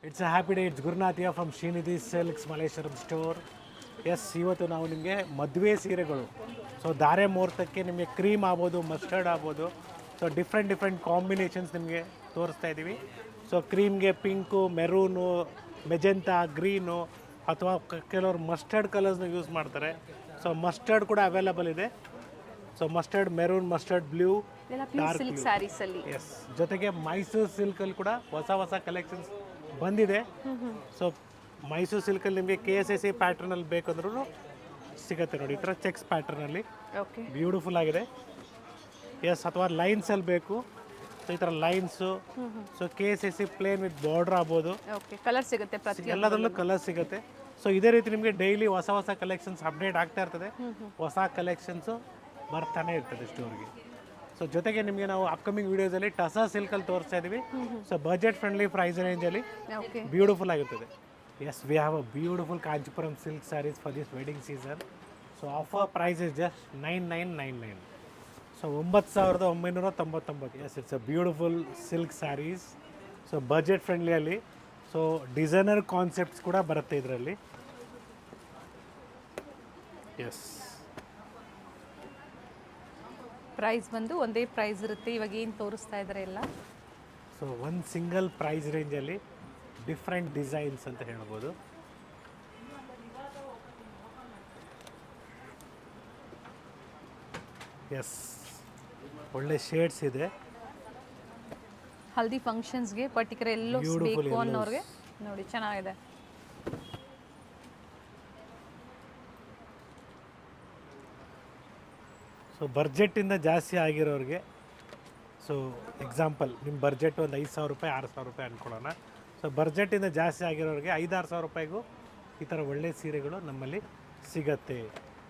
It's a happy day. It's Gurunath here from Srinidhi silks Malleshwaram store. Yes, ಇವತ್ತು ನಾವು ನಿಮಗೆ ಮದುವೆ ಸೀರೆಗಳು, ಸೊ ಧಾರೆ ಮುಹೂರ್ತಕ್ಕೆ ನಿಮಗೆ ಕ್ರೀಮ್ ಆಗ್ಬೋದು, ಮಸ್ಟರ್ಡ್ ಆಗ್ಬೋದು, ಸೊ ಡಿಫ್ರೆಂಟ್ ಕಾಂಬಿನೇಷನ್ಸ್ ನಿಮಗೆ ತೋರಿಸ್ತಾ ಇದ್ದೀವಿ. ಸೊ ಕ್ರೀಮ್ಗೆ ಪಿಂಕು, ಮೆರೂನು, ಮೆಜೆಂಟಾ, ಗ್ರೀನು ಅಥವಾ ಕೆಲವರು ಮಸ್ಟರ್ಡ್ ಕಲರ್ಸ್ನ ಯೂಸ್ ಮಾಡ್ತಾರೆ. ಸೊ ಮಸ್ಟರ್ಡ್ ಕೂಡ ಅವೈಲಬಲ್ ಇದೆ. So mustard maroon, mustard blue, dark blue. Yes, ಜೊತೆಗೆ ಮೈಸೂರು ಸಿಲ್ಕಲ್ಲಿ ಕೂಡ ಹೊಸ ಕಲೆಕ್ಷನ್ಸ್ ಬಂದಿದೆ. ಸೊ ಮೈಸೂರು ಸಿಲ್ಕಲ್ಲಿ ನಿಮಗೆ KSAC ಪ್ಯಾಟ್ರನಲ್ಲಿ ಬೇಕಂದ್ರೂ ಸಿಗುತ್ತೆ ನೋಡಿ. ಈ ಥರ ಚೆಕ್ಸ್ ಪ್ಯಾಟ್ರನಲ್ಲಿ ಬ್ಯೂಟಿಫುಲ್ ಆಗಿದೆ. ಎಸ್, ಅಥವಾ ಲೈನ್ಸಲ್ಲಿ ಬೇಕು, ಸೊ ಈ ಥರ lines. So KSAC plane with border ಆಗ್ಬೋದು, ಕಲರ್ ಸಿಗುತ್ತೆ, ಎಲ್ಲದರಲ್ಲೂ ಕಲರ್ ಸಿಗುತ್ತೆ. ಸೊ ಇದೇ ರೀತಿ ನಿಮಗೆ ಡೈಲಿ ಹೊಸ ಕಲೆಕ್ಷನ್ಸ್ ಅಪ್ಡೇಟ್ ಆಗ್ತಾ ಇರ್ತದೆ. ಹೊಸ ಕಲೆಕ್ಷನ್ಸು ಬರ್ತಾನೆ ಇರ್ತದೆ ಸ್ಟೋರ್ಗೆ. ಸೊ ಜೊತೆಗೆ ನಿಮಗೆ ನಾವು ಅಪ್ಕಮಿಂಗ್ ವಿಡಿಯೋಸಲ್ಲಿ ಟಸಾ ಸಿಲ್ಕಲ್ಲಿ ತೋರಿಸ್ತಾ ಇದ್ದೀವಿ. ಸೊ ಬಜೆಟ್ ಫ್ರೆಂಡ್ಲಿ ಪ್ರೈಸ್ ರೇಂಜಲ್ಲಿ ಬ್ಯೂಟಿಫುಲ್ ಆಗಿರ್ತದೆ. Yes, we have a beautiful Kanchipuram silk saris for this wedding season. So offer price is just 9999. So 9999. Yes, it's a beautiful silk saris. So budget ಫ್ರೆಂಡ್ಲಿಯಲ್ಲಿ, ಸೊ ಡಿಸೈನರ್ ಕಾನ್ಸೆಪ್ಟ್ಸ್ ಕೂಡ ಬರುತ್ತೆ ಇದರಲ್ಲಿ. S, price ಬಂದು ಒಂದೇ price ಇರುತ್ತೆ. ಇವಾಗ ಏನು ತೋರಿಸ್ತಾ ಇದ್ದಾರೆ ಎಲ್ಲ, ಸೊ ಒಂದು ಸಿಂಗಲ್ ಪ್ರೈಸ್ ರೇಂಜಲ್ಲಿ ಡಿಫ್ರೆಂಟ್ ಡಿಸೈನ್ಸ್ ಅಂತ ಹೇಳ್ಬೋದು. ಎಸ್, ಒಳ್ಳೆ ಶೇಡ್ಸ್ ಇದೆ. ಹಲ್ದಿ ಫಂಕ್ಷನ್ಸ್ಗೆ ಪರ್ಟಿಕ್ಯುಲರ್ ಎಲ್ಲೋ ಬೇಕು ಅನ್ನೋರಿಗೆ ನೋಡಿ, ಚೆನ್ನಾಗಿದೆ. ಸೊ ಬಡ್ಜೆಟ್ಟಿಂದ ಜಾಸ್ತಿ ಆಗಿರೋರಿಗೆ, ಸೊ ಎಕ್ಸಾಂಪಲ್ ನಿಮ್ಮ ಬಡ್ಜೆಟ್ ಒಂದು 5,000 ರೂಪಾಯಿ 6,000 ರೂಪಾಯಿ ಅಂದ್ಕೊಳ್ಳೋಣ. ಸೊ ಬಡ್ಜೆಟ್ಟಿಂದ ಜಾಸ್ತಿ ಆಗಿರೋರಿಗೆ 5,000-6,000 ರೂಪಾಯಿಗೂ ಈ ಥರ ಒಳ್ಳೆ ಸೀರೆಗಳು ನಮ್ಮಲ್ಲಿ ಸಿಗತ್ತೆ.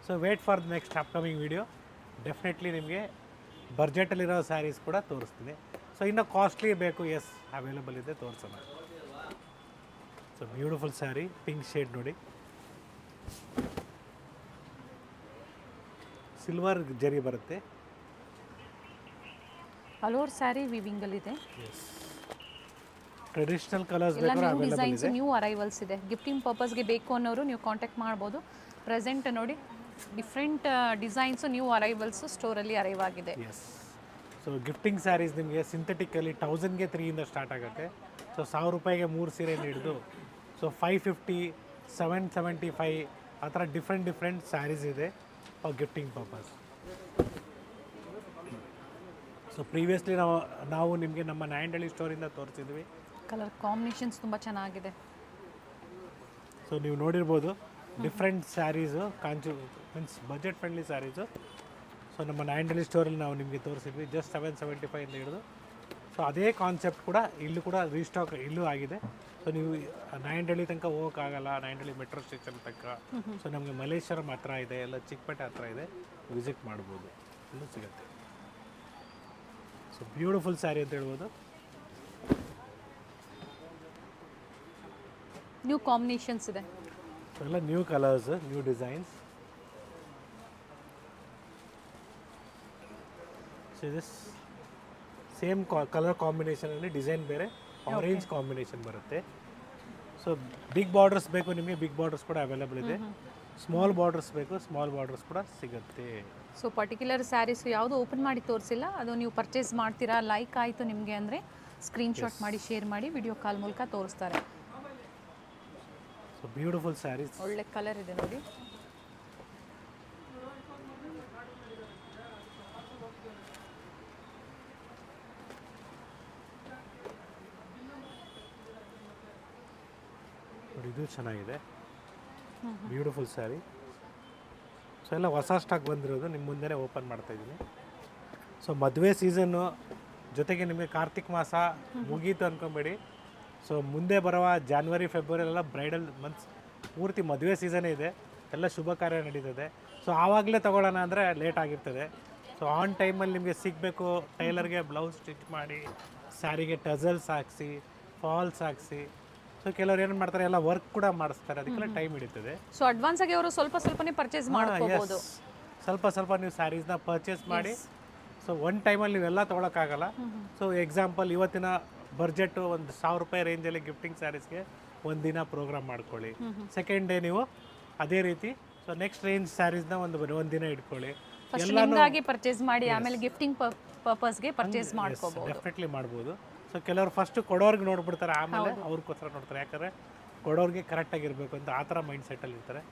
So wait for the next upcoming video. Definitely ನಿಮಗೆ ಬಡ್ಜೆಟಲ್ಲಿರೋ ಸ್ಯಾರೀಸ್ ಕೂಡ ತೋರಿಸ್ತೀನಿ. ಸೊ ಇನ್ನು ಕಾಸ್ಟ್ಲಿ ಬೇಕು, ಎಸ್ ಅವೈಲೇಬಲ್ ಇದೆ, ತೋರಿಸೋಣ. So beautiful sari, pink shade ನೋಡಿ, ಸಿಲ್ವರ್ ಜರಿ ಬರುತ್ತೆ. ಆಲ್ ಓವರ್ ಸ್ಯಾರಿ ವಿವಿಂಗ್ ಅಲ್ಲಿ ಇದೆ. ಟ್ರೆಡಿಷನಲ್ ಕಲರ್ಸ್ ಎಲ್ಲ ಬೇಕಾದ್ರೆ ನ್ಯೂ ಅವೈಲೇಬಲ್ ಡಿಸೈನ್ಸ್, ಇದೆ. ನ್ಯೂ ಅರೈವಲ್ಸ್ ಇದೆ. ಗಿಫ್ಟಿಂಗ್ ಪರ್ಪಸ್ಗೆ ಬೇಕು ಅನ್ನೋರು ನೀವು ಕಾಂಟ್ಯಾಕ್ಟ್ ಮಾಡ್ಬೋದು. ಪ್ರೆಸೆಂಟ್ ನೋಡಿ, ಡಿಫ್ರೆಂಟ್ ಡಿಸೈನ್ಸು, ನ್ಯೂ ಅರೈವಲ್ಸು ಸ್ಟೋರಲ್ಲಿ ಅರೈವ್ ಆಗಿದೆ. ಎಸ್, ಸೊ ಗಿಫ್ಟಿಂಗ್ ಸ್ಯಾರೀಸ್ ನಿಮಗೆ ಸಿಂಥೆಟಿಕಲ್ಲಿ 1000ಗೆ 3 ಸ್ಟಾರ್ಟ್ ಆಗುತ್ತೆ. ಸೊ 1000 ರೂಪಾಯಿಗೆ 3 ಸೀರೆ ಹಿಡಿದು ಸೊ 550, 775 ಆ ಥರ ಡಿಫ್ರೆಂಟ್ ಸ್ಯಾರೀಸ್ ಇದೆ for gifting purpose. So previously ನಾವು ನಿಮಗೆ ನಮ್ಮ ನಾಯಂಡಹಳ್ಳಿ ಸ್ಟೋರಿಂದ ತೋರಿಸಿದ್ವಿ. ಕಲರ್ ಕಾಂಬಿನೇಷನ್ಸ್ ತುಂಬ ಚೆನ್ನಾಗಿದೆ. ಸೊ ನೀವು ನೋಡಿರ್ಬೋದು different saris, means budget friendly saris. So ನಮ್ಮ ನಾಯಂಡಹಳ್ಳಿ ಸ್ಟೋರಲ್ಲಿ ನಾವು ನಿಮಗೆ ತೋರಿಸಿದ್ವಿ, ಜಸ್ಟ್ 775 ಇಂದ ಹಿಡಿದು. ಸೊ ಅದೇ ಕಾನ್ಸೆಪ್ಟ್ ಕೂಡ ಇಲ್ಲೂ ಕೂಡ ರೀಸ್ಟಾಕ್ ಇಲ್ಲೂ ಆಗಿದೆ. ಸೊ ನೀವು ನಾಯಂಡಹಳ್ಳಿ ತನಕ ಹೋಗೋಕ್ಕಾಗಲ್ಲ, ನಾಯಂಡಹಳ್ಳಿ ಮೆಟ್ರೋ ಸ್ಟೇಷನ್ ತನಕ. ಸೊ ನಮಗೆ ಮಲ್ಲೇಶ್ವರಂ ಹತ್ರ ಇದೆ, ಎಲ್ಲ ಚಿಕ್ಕಪೇಟೆ ಹತ್ರ ಇದೆ, ವಿಸಿಟ್ ಮಾಡ್ಬೋದು, ಇಲ್ಲೂ ಸಿಗುತ್ತೆ. ಸೊ ಬ್ಯೂಟಿಫುಲ್ ಸ್ಯಾರಿ ಅಂತ ಹೇಳ್ಬೋದು. ನ್ಯೂ ಕಾಂಬಿನೇಷನ್ಸ್ ಇದೆ, ಎಲ್ಲ new colours, new designs. So this same colour ಕಾಂಬಿನೇಷನಲ್ಲಿ ಡಿಸೈನ್ ಬೇರೆ, ಆರೆಂಜ್ ಕಾಂಬಿನೇಷನ್ ಬರುತ್ತೆ. ಸೊ ಬಿಗ್ ಬಾರ್ಡರ್ಸ್ ಬೇಕು ನಿಮಗೆ, ಬಿಗ್ ಬಾರ್ಡರ್ಸ್ ಕೂಡ ಅವೈಲೇಬಲ್ ಇದೆ. ಸ್ಮಾಲ್ ಬಾರ್ಡರ್ಸ್ ಬೇಕು, ಸ್ಮಾಲ್ ಬಾರ್ಡರ್ಸ್ ಕೂಡ ಸಿಗುತ್ತೆ. ಸೊ ಪರ್ಟಿಕ್ಯುಲರ್ ಸ್ಯಾರೀಸು ಯಾವುದು ಓಪನ್ ಮಾಡಿ ತೋರಿಸಿಲ್ಲ, ಅದು ನೀವು ಪರ್ಚೇಸ್ ಮಾಡ್ತೀರಾ, ಲೈಕ್ ಆಯಿತು ನಿಮಗೆ ಅಂದರೆ ಸ್ಕ್ರೀನ್ಶಾಟ್ ಮಾಡಿ ಶೇರ್ ಮಾಡಿ ವಿಡಿಯೋ ಕಾಲ್ ಮೂಲಕ ತೋರಿಸ್ತಾರೆ. ಸೊ ಬ್ಯೂಟಿಫುಲ್ ಸ್ಯಾರೀಸ್, ಒಳ್ಳೆ ಕಲರ್ ಇದೆ ನೋಡಿ. ನೋಡಿ ಇದು ಚೆನ್ನಾಗಿದೆ, ಬ್ಯೂಟಿಫುಲ್ ಸ್ಯಾರಿ. ಸೊ ಎಲ್ಲ ಹೊಸ ಸ್ಟಾಕ್ ಬಂದಿರೋದು ನಿಮ್ಮ ಮುಂದೆನೇ ಓಪನ್ ಮಾಡ್ತಾ ಇದ್ದೀನಿ. ಸೊ ಮದುವೆ ಸೀಸನ್ನು ಜೊತೆಗೆ ನಿಮಗೆ ಕಾರ್ತಿಕ್ ಮಾಸ ಮುಗೀತು ಅಂದ್ಕೊಂಬೇಡಿ. ಸೊ ಮುಂದೆ ಬರುವ ಜಾನ್ವರಿ ಫೆಬ್ರವರಿಯೆಲ್ಲ ಬ್ರೈಡಲ್ ಮಂತ್ಸ್ ಪೂರ್ತಿ ಮದುವೆ ಸೀಸನೇ ಇದೆ, ಎಲ್ಲ ಶುಭ ಕಾರ್ಯ ನಡೀತದೆ. ಸೊ ಆವಾಗಲೇ ತೊಗೊಳ್ಳೋಣ ಅಂದರೆ ಲೇಟ್ ಆಗಿರ್ತದೆ. ಸೊ ಆನ್ ಟೈಮಲ್ಲಿ ನಿಮಗೆ ಸಿಗಬೇಕು, ಟೈಲರ್ಗೆ ಬ್ಲೌಸ್ ಸ್ಟಿಚ್ ಮಾಡಿ, ಸ್ಯಾರಿಗೆ ಟಸಲ್ಸ್ ಹಾಕ್ಸಿ, ಫಾಲ್ಸ್ ಹಾಕ್ಸಿ. ಸೊ ಕೆಲವ್ರು ಏನು ಮಾಡ್ತಾರೆ, ಎಲ್ಲ ವರ್ಕ್ ಕೂಡ ಮಾಡಿಸ್ತಾರೆ, ಅದಕ್ಕೆಲ್ಲ ಟೈಮ್ ಹಿಡಿತದೆ. ಸೊ ಅಡ್ವಾನ್ಸ್ ಆಗಿ ಅವರು ಸ್ವಲ್ಪನೇ ಪರ್ಚೇಸ್ ಮಾಡ್ಕೋಬಹುದು. ಸ್ವಲ್ಪ ನೀವು ಸ್ಯಾರೀಸ್ನ ಪರ್ಚೇಸ್ ಮಾಡಿ. ಸೊ ಒನ್ ಟೈಮಲ್ಲಿ ನೀವೆಲ್ಲ ತೊಗೊಳಕ್ಕಾಗಲ್ಲ. ಸೊ ಎಕ್ಸಾಂಪಲ್ ಇವತ್ತಿನ ಬಡ್ಜೆಟು ಒಂದು 1000 ರೂಪಾಯಿ ರೇಂಜಲ್ಲಿ ಗಿಫ್ಟಿಂಗ್ ಸ್ಯಾರೀಸ್ಗೆ ಒಂದು ದಿನ ಪ್ರೋಗ್ರಾಮ್ ಮಾಡ್ಕೊಳ್ಳಿ. ಸೆಕೆಂಡ್ ಡೇ ನೀವು ಅದೇ ರೀತಿ ಸೊ ನೆಕ್ಸ್ಟ್ ರೇಂಜ್ ಸ್ಯಾರೀಸ್ನ ಒಂದು ದಿನ ಇಟ್ಕೊಳ್ಳಿ. ಫಸ್ಟ್ ನಿಮಗಾಗಿ ಪರ್ಚೇಸ್ ಮಾಡಿ ಆಮೇಲೆ ಗಿಫ್ಟಿಂಗ್ ಪರ್ಪಸ್ಗೆ ಪರ್ಚೇಸ್ ಮಾಡ್ಕೋಬಹುದು. ಡೆಫಿನೆಟ್ಲಿ ಮಾಡ್ಬೋದು. ಸೊ ಕೆಲವರು ಫಸ್ಟ್ ಕೊಡೋರ್ಗೆ ನೋಡ್ಬಿಡ್ತಾರೆ, ಆಮೇಲೆ ಅವ್ರಿಗೋಸ್ಕರ ನೋಡ್ತಾರೆ. ಯಾಕಂದರೆ ಕೊಡೋರಿಗೆ ಕರೆಕ್ಟಾಗಿರಬೇಕು ಅಂತ ಆ ಥರ ಮೈಂಡ್ ಸೆಟ್ಟಲ್ಲಿ ಇರ್ತಾರೆ.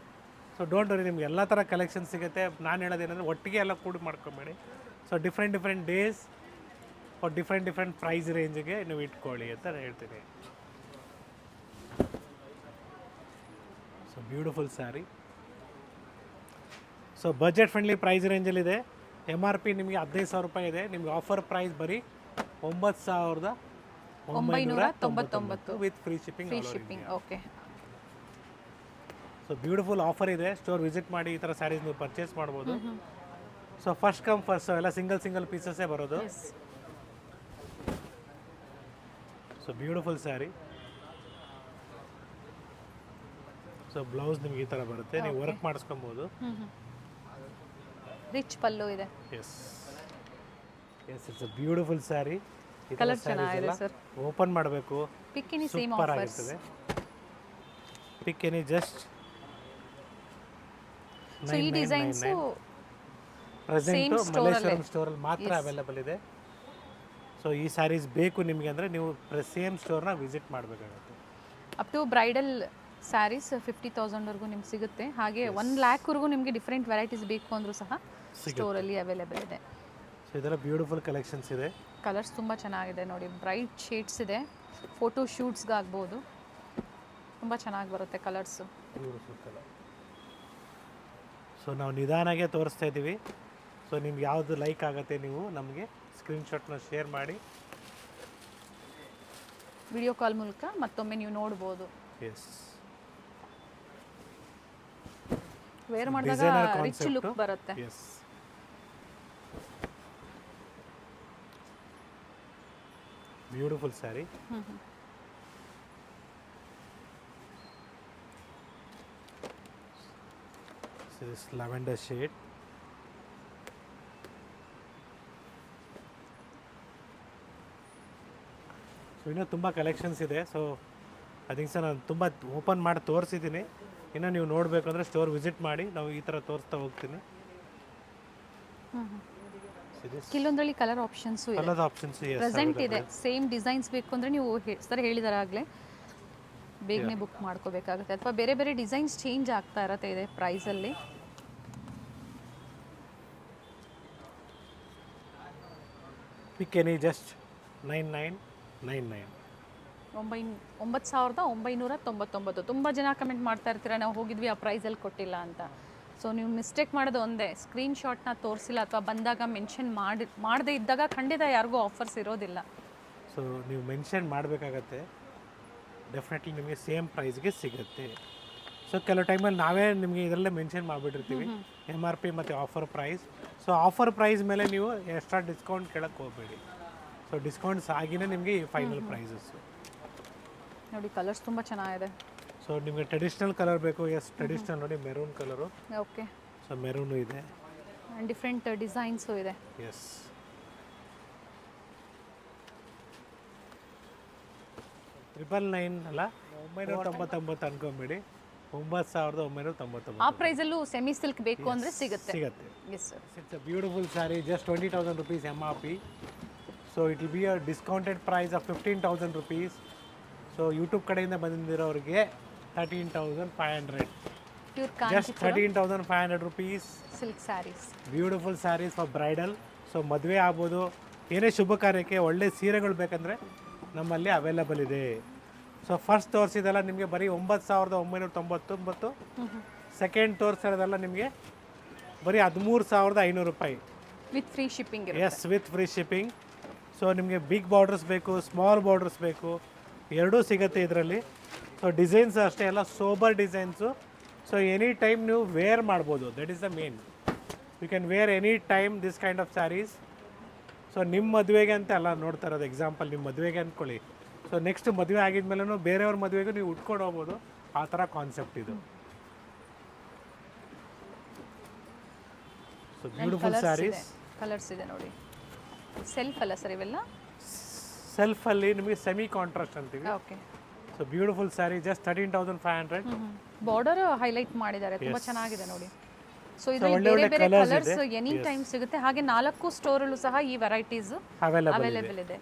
ಸೊ ಡೋಂಟ್ ವರಿ, ನಿಮ್ಗೆ ಎಲ್ಲ ಥರ ಕಲೆಕ್ಷನ್ ಸಿಗುತ್ತೆ. ನಾನು ಹೇಳೋದೇನೆಂದರೆ ಒಟ್ಟಿಗೆ ಎಲ್ಲ ಕೂಡಿ ಮಾಡ್ಕೊಬೇಡಿ. So different days different price ರೇಂಜಿಗೆ ನೀವು ಇಟ್ಕೊಳ್ಳಿ ಅಂತ ಹೇಳ್ತೀನಿ. So beautiful sari. So budget friendly price ರೇಂಜಲ್ಲಿದೆ. MRP ನಿಮಗೆ 15,000 ರೂಪಾಯಿ ಇದೆ. ನಿಮ್ಗೆ ಆಫರ್ ಪ್ರೈಸ್ ಬರೀ 9,999 with free shipping. Okay. So beautiful offer ಇದೆ. ಸ್ಟೋರ್ ವಿಸಿಟ್ ಮಾಡಿ ಈ ಥರ ಸ್ಯಾರೀಸ್ ನೀವು ಪರ್ಚೇಸ್ ಮಾಡ್ಬೋದು. ಸೊ ಫಸ್ಟ್ ಕಮ್ ಫಸ್ಟ್ ಎಲ್ಲ ಸಿಂಗಲ್ ಪೀಸಸ್ಸೇ ಬರೋದು. So beautiful sari. So blouse ನಿಮ್ಗೆ ಈ ಥರ ಬರುತ್ತೆ, ನೀವು ವರ್ಕ್ ಮಾಡಿಸ್ಕೊಬೋದು. ರಿಚ್ ಪಲ್ಲು ಇದೆ. Yes it's a beautiful saree. Colour ಚೆನ್ನಾಗಿದೆ ಸರ್. ಓಪನ್ ಮಾಡಬೇಕು, ಪಿಕ್ಕಿನಿ ಸೇಮ್ ಸೂಪರ್ ಆಫರ್ಸ್. ಆಗಿರ್ತದೆ. ಪಿಕ್ಕಿನಿ ಜಸ್ಟ್ ಸೊ ಈ ಡಿಸೈನ್ಸ್ ಪ್ರೆಸೆಂಟ್ ಮಲ್ಲೇಶ್ವರಂ ಸ್ಟೋರಲ್ಲಿ ಮಾತ್ರ ಅವೈಲೇಬಲ್ ಇದೆ. ಸೊ ಈ ಸ್ಯಾರೀಸ್ ಬೇಕು ನಿಮಗೆ ಅಂದರೆ ನೀವು ಸೇಮ್ ಸ್ಟೋರ್ನ ವಿಸಿಟ್ ಮಾಡಬೇಕಾಗುತ್ತೆ. ಅಪ್ ಟು ಬ್ರೈಡಲ್ ಸ್ಯಾರೀಸ್ 50,000 ವರೆಗೂ ನಿಮ್ಗೆ ಸಿಗುತ್ತೆ. ಹಾಗೆ 1 ಲ್ಯಾಕ್ವರೆಗೂ ನಿಮಗೆ ಡಿಫ್ರೆಂಟ್ ವೆರೈಟೀಸ್ ಬೇಕು ಅಂದರೂ ಸಹ ಸ್ಟೋರಲ್ಲಿ ಅವೈಲೇಬಲ್ ಇದೆ. ಸೊ ಇದೆಲ್ಲ ಬ್ಯೂಟಿಫುಲ್ ಕಲೆಕ್ಷನ್ಸ್ ಇದೆ. ಕಲರ್ಸ್ ತುಂಬ ಚೆನ್ನಾಗಿದೆ ನೋಡಿ, ಬ್ರೈಟ್ ಶೇಡ್ಸ್ ಇದೆ. ಫೋಟೋ ಶೂಟ್ಸ್ಗೆ ಆಗ್ಬೋದು, ತುಂಬ ಚೆನ್ನಾಗಿ ಬರುತ್ತೆ ಕಲರ್ಸು. Beautiful colour. ಸೊ ನಾವು ನಿಧಾನಾಗೆ ತೋರಿಸ್ತಾ ಇದ್ದೀವಿ. ಸೊ ನಿಮ್ಗೆ ಯಾವುದು ಲೈಕ್ ಆಗುತ್ತೆ ನೀವು ನಮಗೆ ಸ್ಕ್ರೀನ್ಶಾಟ್ನ ಶೇರ್ ಮಾಡಿ ವಿಡಿಯೋ ಕಾಲ್ ಮೂಲಕ ಮತ್ತೊಮ್ಮೆ ನೀವು ನೋಡ್ಬೋದು. ಎಸ್, ವೇರ್ ಮಾಡಿದಾಗ ರಿಚ್ ಲುಕ್ ಬರುತ್ತೆ. Yes. Beautiful saree. This lavender shade. So ಇನ್ನೂ ತುಂಬ ಕಲೆಕ್ಷನ್ಸ್ ಇದೆ. ಸೊ ಐ ಥಿಂಕ್ ಸರ್ ನಾನು ತುಂಬ ಓಪನ್ ಮಾಡಿ ತೋರಿಸಿದ್ದೀನಿ. ಇನ್ನು ನೀವು ನೋಡಬೇಕು ಅಂದರೆ ಸ್ಟೋರ್ ವಿಸಿಟ್ ಮಾಡಿ, ನಾವು ಈ ಥರ ತೋರಿಸ್ತಾ ಹೋಗ್ತೀನಿ. ಕೆಲವೊಂದರಲ್ಲಿ ಕಲರ್ ಆಪ್ಷನ್ಸು ಇದೆ, ಕಲರ್ ಆಪ್ಷನ್ಸ್ ಪ್ರೆಸೆಂಟ್ ಇದೆ. ಸೇಮ್ ಡಿಸೈನ್ಸ್ ಬೇಕು ಅಂದರೆ ನೀವು ಸರ್ ಹೇಳಿದಾರೆ ಆಗಲೇ ಬೇಗನೆ ಬುಕ್ ಮಾಡ್ಕೋಬೇಕಾಗುತ್ತೆ, ಅಥವಾ ಬೇರೆ ಬೇರೆ ಡಿಸೈನ್ಸ್ ಚೇಂಜ್ ಆಗ್ತಾ ಇರತ್ತೆ ಇದೆ ಪ್ರೈಸಲ್ಲಿ. Pick any just 9999. 9,999. ತುಂಬ ಜನ ಕಮೆಂಟ್ ಮಾಡ್ತಾ ಇರ್ತೀರ, ನಾವು ಹೋಗಿದ್ವಿ ಆ ಪ್ರೈಸಲ್ಲಿ ಕೊಟ್ಟಿಲ್ಲ ಅಂತ. ಸೊ ನೀವು ಮಿಸ್ಟೇಕ್ ಮಾಡೋದು ಒಂದೇ, ಸ್ಕ್ರೀನ್ಶಾಟ್ನ ತೋರಿಸಿಲ್ಲ ಅಥವಾ ಬಂದಾಗ ಮೆನ್ಷನ್ ಮಾಡದೇ ಇದ್ದಾಗ ಖಂಡಿತ ಯಾರಿಗೂ ಆಫರ್ಸ್ ಇರೋದಿಲ್ಲ. ಸೊ ನೀವು ಮೆನ್ಷನ್ ಮಾಡಬೇಕಾಗತ್ತೆ, ಡೆಫಿನೆಟ್ಲಿ ನಿಮಗೆ ಸೇಮ್ ಪ್ರೈಸ್ಗೆ ಸಿಗುತ್ತೆ. ಸೊ ಕೆಲವು ಟೈಮಲ್ಲಿ ನಾವೇ ನಿಮಗೆ ಇದರಲ್ಲೇ ಮೆನ್ಷನ್ ಮಾಡಿಬಿಟ್ಟಿರ್ತೀವಿ MRP ಮತ್ತು offer price. So offer price ಮೇಲೆ ನೀವು ಎಕ್ಸ್ಟ್ರಾ ಡಿಸ್ಕೌಂಟ್ ಕೇಳಕ್ಕೆ ಹೋಗಬೇಡಿ. ಸೊ ಡಿಸ್ಕೌಂಟ್ಸ್ ಆಗಿನೇ ನಿಮಗೆ ಈ ಫೈನಲ್ ಪ್ರೈಸಸ್ಸು. ನೋಡಿ ಕಲರ್ಸ್ ತುಂಬ ಚೆನ್ನಾಗಿದೆ. ಸೊ ನಿಮಗೆ ಟ್ರೆಡಿಷ್ನಲ್ ಕಲರ್ ಬೇಕು? ಎಸ್, ಟ್ರೆಡಿಷ್ನಲ್ ನೋಡಿ, maroon colour. Okay. So maroon ಇದೆ, ಆ್ಯಂಡ್ ಡಿಫ್ರೆಂಟ್ ಡಿಸೈನ್ಸು ಇದೆ. ಎಸ್. 999 ಅಲ್ಲ, 999 ಅನ್ಕೊಂಬೇಡಿ, 9,999. ಆ ಪ್ರೈಸಲ್ಲೂ ಸೆಮಿ ಸಿಲ್ಕ್ ಬೇಕು ಅಂದರೆ ಸಿಗುತ್ತೆ. Yes sir. It's a beautiful saree, just 20,000 rupees MRP. So it will be a discounted price of 15,000 rupees. So YouTube ಕಡೆಯಿಂದ ಬಂದಿರೋರಿಗೆ 13,500. Just 13,500 rupees. Silk sarees, beautiful sarees for bridal. So ಮದುವೆ ಆಗ್ಬೋದು, ಏನೇ ಶುಭ ಕಾರ್ಯಕ್ಕೆ ಒಳ್ಳೆ ಸೀರೆಗಳು ಬೇಕಂದರೆ ನಮ್ಮಲ್ಲಿ ಅವೈಲೇಬಲ್ ಇದೆ. ಸೊ ಫಸ್ಟ್ ತೋರಿಸಿದೆಲ್ಲ ನಿಮಗೆ ಬರೀ 9,999. ಸೆಕೆಂಡ್ ತೋರಿಸಿರೋದೆಲ್ಲ ನಿಮಗೆ ಬರೀ 13,500 ರೂಪಾಯಿ with free shipping. Yes, with free shipping. So ನಿಮಗೆ ಬಿಗ್ ಬಾರ್ಡರ್ಸ್ ಬೇಕು, ಸ್ಮಾಲ್ ಬಾರ್ಡರ್ಸ್ ಬೇಕು, ಎರಡೂ ಸಿಗುತ್ತೆ ಇದರಲ್ಲಿ. ಸೊ ಡಿಸೈನ್ಸ್ ಅಷ್ಟೇ ಎಲ್ಲ sober designs. So any time ನೀವು ವೇರ್ ಮಾಡ್ಬೋದು, that is the main. You can wear any time this kind of sarees. So ನಿಮ್ಮ ಮದುವೆಗೆ ಅಂತ ಎಲ್ಲ ನೋಡ್ತಾ ಇರೋದು, ಎಕ್ಸಾಂಪಲ್ ನಿಮ್ಮ ಮದುವೆಗೆ ಅಂದ್ಕೊಳ್ಳಿ. ಸೊ ನೆಕ್ಸ್ಟ್ ಮದುವೆ ಆಗಿದ್ಮೇಲೂ ಬೇರೆಯವ್ರ ಮದುವೆಗೂ ನೀವು ಉಟ್ಕೊಂಡು ಹೋಗ್ಬೋದು, ಆ ಥರ ಕಾನ್ಸೆಪ್ಟ್ ಇದು. So beautiful saris. ಕಲರ್ಸ್ ಇದೆ ನೋಡಿ. ಸೆಲ್ಫ್ ಅಲ್ಲ ಸರ್ ಇವೆಲ್ಲ? ಸೆಲ್ಫಲ್ಲಿ ನಿಮಗೆ ಸೆಮಿ ಕಾಂಟ್ರಾಸ್ಟ್ ಅಂತೀವಿ. Okay. So beautiful saree, just 13,500. Border highlight ಮಾಡಿದ್ದಾರೆ, ತುಂಬಾ ಚೆನ್ನಾಗಿದೆ ನೋಡಿ. ಸೊ ಇದು ಒಳ್ಳೆ ಬೇರೆ ಒಳ್ಳೆ ಬೇರೆ colours ಕಲರ್ಸ್ ಇದೆ. ಎನಿ ಟೈಮ್ ಸಿಗುತ್ತೆ. ಹಾಗೆ 4 ಸ್ಟೋರಲ್ಲೂ ಸಹ ಈ ವೆರೈಟೀಸ್ ಅವೈಲೇಬಲ್ ಇದೆ.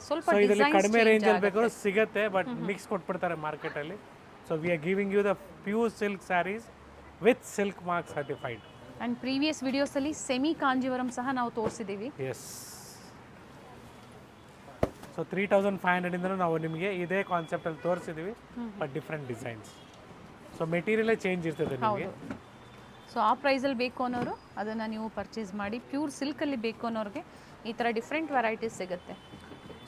ಸ್ವಲ್ಪ ಸೊ ಇದರಲ್ಲಿ ಡಿಸೈನ್ಸ್ ಕಡಿಮೆ ರೇಂಜಲ್ಲಿ ಬೇಕಾದ್ರೂ ಸಿಗುತ್ತೆ, ಬಟ್ ಮಿಕ್ಸ್ ಕೊಟ್ಬಿಡ್ತಾರೆ ಮಾರ್ಕೆಟಲ್ಲಿ. So we are giving you the pure silk saris with silk mark certified. And previous videos ಅಲ್ಲಿ ಸೆಮಿ ಕಾಂಜೀವರಂ ಸಹ ನಾವು ತೋರಿಸಿದ್ದೀವಿ. ಎಸ್. ಸೊ 3,500 ಇಂದ ನಾವು ನಿಮಗೆ ಇದೇ ಕಾನ್ಸೆಪ್ಟಲ್ಲಿ ತೋರಿಸಿದ್ದೀವಿ, ಬಟ್ ಡಿಫ್ರೆಂಟ್ ಡಿಸೈನ್ಸ್. ಸೊ ಮೆಟೀರಿಯಲೇ ಚೇಂಜ್ ಇರ್ತದೆ ನಿಮಗೆ. ಸೊ ಆ ಪ್ರೈಸಲ್ಲಿ ಬೇಕು ಅನ್ನೋರು ಅದನ್ನು ನೀವು ಪರ್ಚೇಸ್ ಮಾಡಿ. ಪ್ಯೂರ್ ಸಿಲ್ಕಲ್ಲಿ ಬೇಕು ಅನ್ನೋರಿಗೆ ಈ ಥರ ಡಿಫ್ರೆಂಟ್ ವೆರೈಟೀಸ್ ಸಿಗುತ್ತೆ.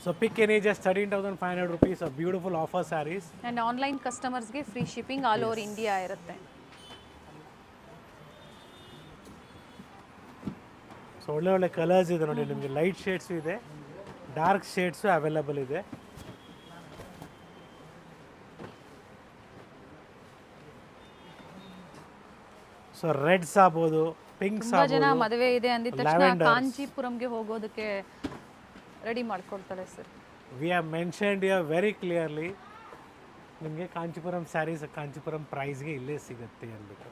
So pick any just 13,500 rupees of beautiful offer saris. And online ಕಸ್ಟಮರ್ಸ್ಗೆ free shipping all over India ಇರುತ್ತೆ. ಸೊ ಒಳ್ಳೆ ಒಳ್ಳೆ ಕಲರ್ಸ್ ಇದೆ ನೋಡಿ ನಿಮಗೆ. ಲೈಟ್ ಶೇಡ್ಸು ಇದೆ, ಡಾರ್ಕ್ ಶೇಡ್ಸು ಅವೈಲಬಲ್ ಇದೆ. ಸೊ ರೆಡ್ಸ್ ಆಗ್ಬೋದು, ಪಿಂಕ್ಸ್ ತುಂಬ ಜನ ಆಗ್ಬೋದು. ಮದುವೆ ಇದೆ ಅಂದಿದ ತಕ್ಷಣ ಕಾಂಚೀಪುರಂಗೆ ಹೋಗೋದಕ್ಕೆ ರೆಡಿ ಮಾಡ್ಕೊಳ್ತಾರೆ sir. We have mentioned you very clearly, ನಿಮಗೆ ಕಾಂಚೀಪುರಂ ಸ್ಯಾರೀಸ್ ಕಾಂಚೀಪುರಂ ಪ್ರೈಸ್ಗೆ ಇಲ್ಲೇ ಸಿಗುತ್ತೆ ಅಂದ್ಬಿಟ್ಟು.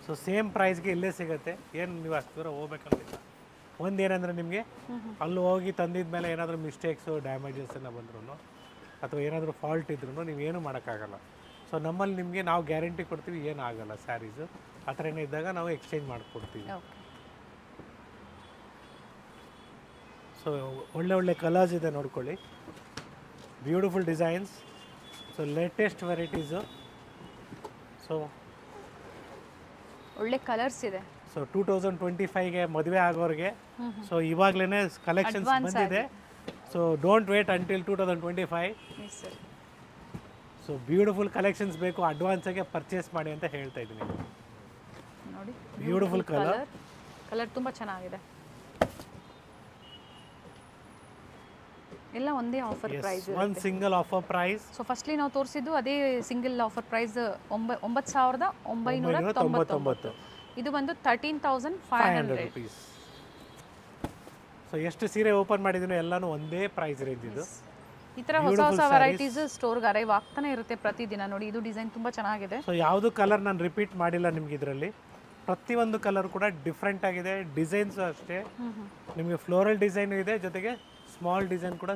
ಸೊ ಸೇಮ್ ಪ್ರೈಸ್ಗೆ ಇಲ್ಲೇ ಸಿಗುತ್ತೆ, ಏನು ನೀವು ಅಷ್ಟು ದೂರ ಹೋಗ್ಬೇಕಂತಿಲ್ಲ. ಒಂದೇನೆಂದರೆ ನಿಮಗೆ ಅಲ್ಲಿ ಹೋಗಿ ತಂದಿದ ಮೇಲೆ ಏನಾದರೂ ಮಿಸ್ಟೇಕ್ಸು ಡ್ಯಾಮೇಜಸ್ ಎಲ್ಲ ಬಂದ್ರೂ ಅಥವಾ ಏನಾದರೂ ಫಾಲ್ಟ್ ಇದ್ರೂ ನೀವೇನು ಮಾಡೋಕ್ಕಾಗಲ್ಲ. ಸೊ ನಮ್ಮಲ್ಲಿ ನಿಮಗೆ ನಾವು ಗ್ಯಾರಂಟಿ ಕೊಡ್ತೀವಿ, ಏನು ಆಗಲ್ಲ ಸ್ಯಾರೀಸು. ಆ ಥರ ಏನೇ ಇದ್ದಾಗ ನಾವು ಎಕ್ಸ್ಚೇಂಜ್ ಮಾಡಿಕೊಡ್ತೀವಿ. ಸೊ ಒಳ್ಳೆ ಒಳ್ಳೆ ಕಲರ್ಸ್ ಇದೆ ನೋಡ್ಕೊಳ್ಳಿ, beautiful designs. So latest varieties. So ಒಳ್ಳೆ ಕಲರ್ಸ್ ಇದೆ. ಸೊ 2025ಗೆ ಮದುವೆ ಆಗೋರಿಗೆ ಸೊ ಇವಾಗಲೇ ಕಲೆಕ್ಷನ್ಸ್ ಬಂದಿದೆ. So don't wait until 2025. Sir so beautiful collections ಬೇಕು, ಅಡ್ವಾನ್ಸಾಗೆ ಪರ್ಚೇಸ್ ಮಾಡಿ ಅಂತ ಹೇಳ್ತಾ ಇದ್ದೀನಿ. ನೋಡಿ ಬ್ಯೂಟಿಫುಲ್ ಕಲರ್, ಕಲರ್ ತುಂಬ ಚೆನ್ನಾಗಿದೆ. ಎಲ್ಲ ಒಂದೇ offer price. One single offer price. So firstly ನಾವು ತೋರಿಸಿದ್ದು ಅದೇ ಸಿಂಗಲ್ ಆಫರ್ ಪ್ರೈಸ್ 9,999. ಇದು ಬಂದು 13,500 rupees. ಸೊ ಎಷ್ಟು ಸೀರೆ ಓಪನ್ ಮಾಡಿದೀನೋ ಎಲ್ಲಾನು ಒಂದೇ ಪ್ರೈಸ್ ರೇಂಜ್ ಇದು. ಈ ಥರ ಹೊಸ ಹೊಸ ವೆರೈಟೀಸ್ ಸ್ಟೋರ್ಗೆ ಅರೈವ್ ಆಗ್ತಾನೆ ಇರುತ್ತೆ ಪ್ರತಿದಿನ. ನೋಡಿ ಇದು ಡಿಸೈನ್ ತುಂಬ ಚೆನ್ನಾಗಿದೆ. ಸೊ ಯಾವುದು ಕಲರ್ ನಾನು ರಿಪೀಟ್ ಮಾಡಿಲ್ಲ ನಿಮ್ಗೆ ಇದರಲ್ಲಿ. ಪ್ರತಿಯೊಂದು ಕಲರ್ ಕೂಡ ಡಿಫ್ರೆಂಟ್ ಆಗಿದೆ, ಡಿಸೈನ್ಸು ಅಷ್ಟೇ. ನಿಮಗೆ ಫ್ಲೋರಲ್ ಡಿಸೈನ್ ಇದೆ, ಜೊತೆಗೆ ಸ್ಮಾಲ್ ಡಿಸೈನ್ ಕೂಡ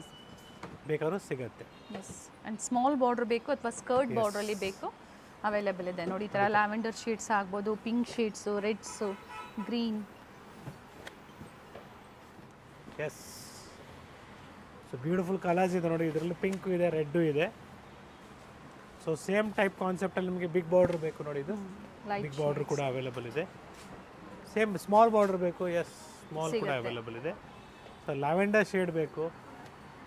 ಬೇಕಾದ್ರೂ ಸಿಗುತ್ತೆ. ಎಸ್. ಆ್ಯಂಡ್ ಸ್ಮಾಲ್ ಬಾರ್ಡರ್ ಬೇಕು ಅಥವಾ ಸ್ಕರ್ಟ್ ಬಾರ್ಡ್ರಲ್ಲಿ ಬೇಕು, ಅವೈಲೇಬಲ್ ಇದೆ. ನೋಡಿ ಈ ಥರ ಲ್ಯಾವೆಂಡರ್ ಶೇಡ್ಸ್ ಆಗ್ಬೋದು, pink shades, reds, green. Yes. So beautiful colours ಇದೆ ನೋಡಿ, ಇದರಲ್ಲಿ ಪಿಂಕು ಇದೆ, ರೆಡ್ಡು ಇದೆ. ಸೊ ಸೇಮ್ ಟೈಪ್ ಕಾನ್ಸೆಪ್ಟಲ್ಲಿ ನಿಮಗೆ ಬಿಗ್ ಬಾರ್ಡರ್ ಬೇಕು ನೋಡಿ, ಇದು ಬಿಗ್ ಬಾರ್ಡರ್ ಕೂಡ ಅವೈಲೇಬಲ್ ಇದೆ. ಸೇಮ್ ಸ್ಮಾಲ್ ಬಾರ್ಡರ್ ಬೇಕು, ಎಸ್ ಸ್ಮಾಲ್ ಕೂಡ ಅವೈಲೇಬಲ್ ಇದೆ. ಸೊ ಲ್ಯಾವೆಂಡರ್ ಶೇಡ್ ಬೇಕು,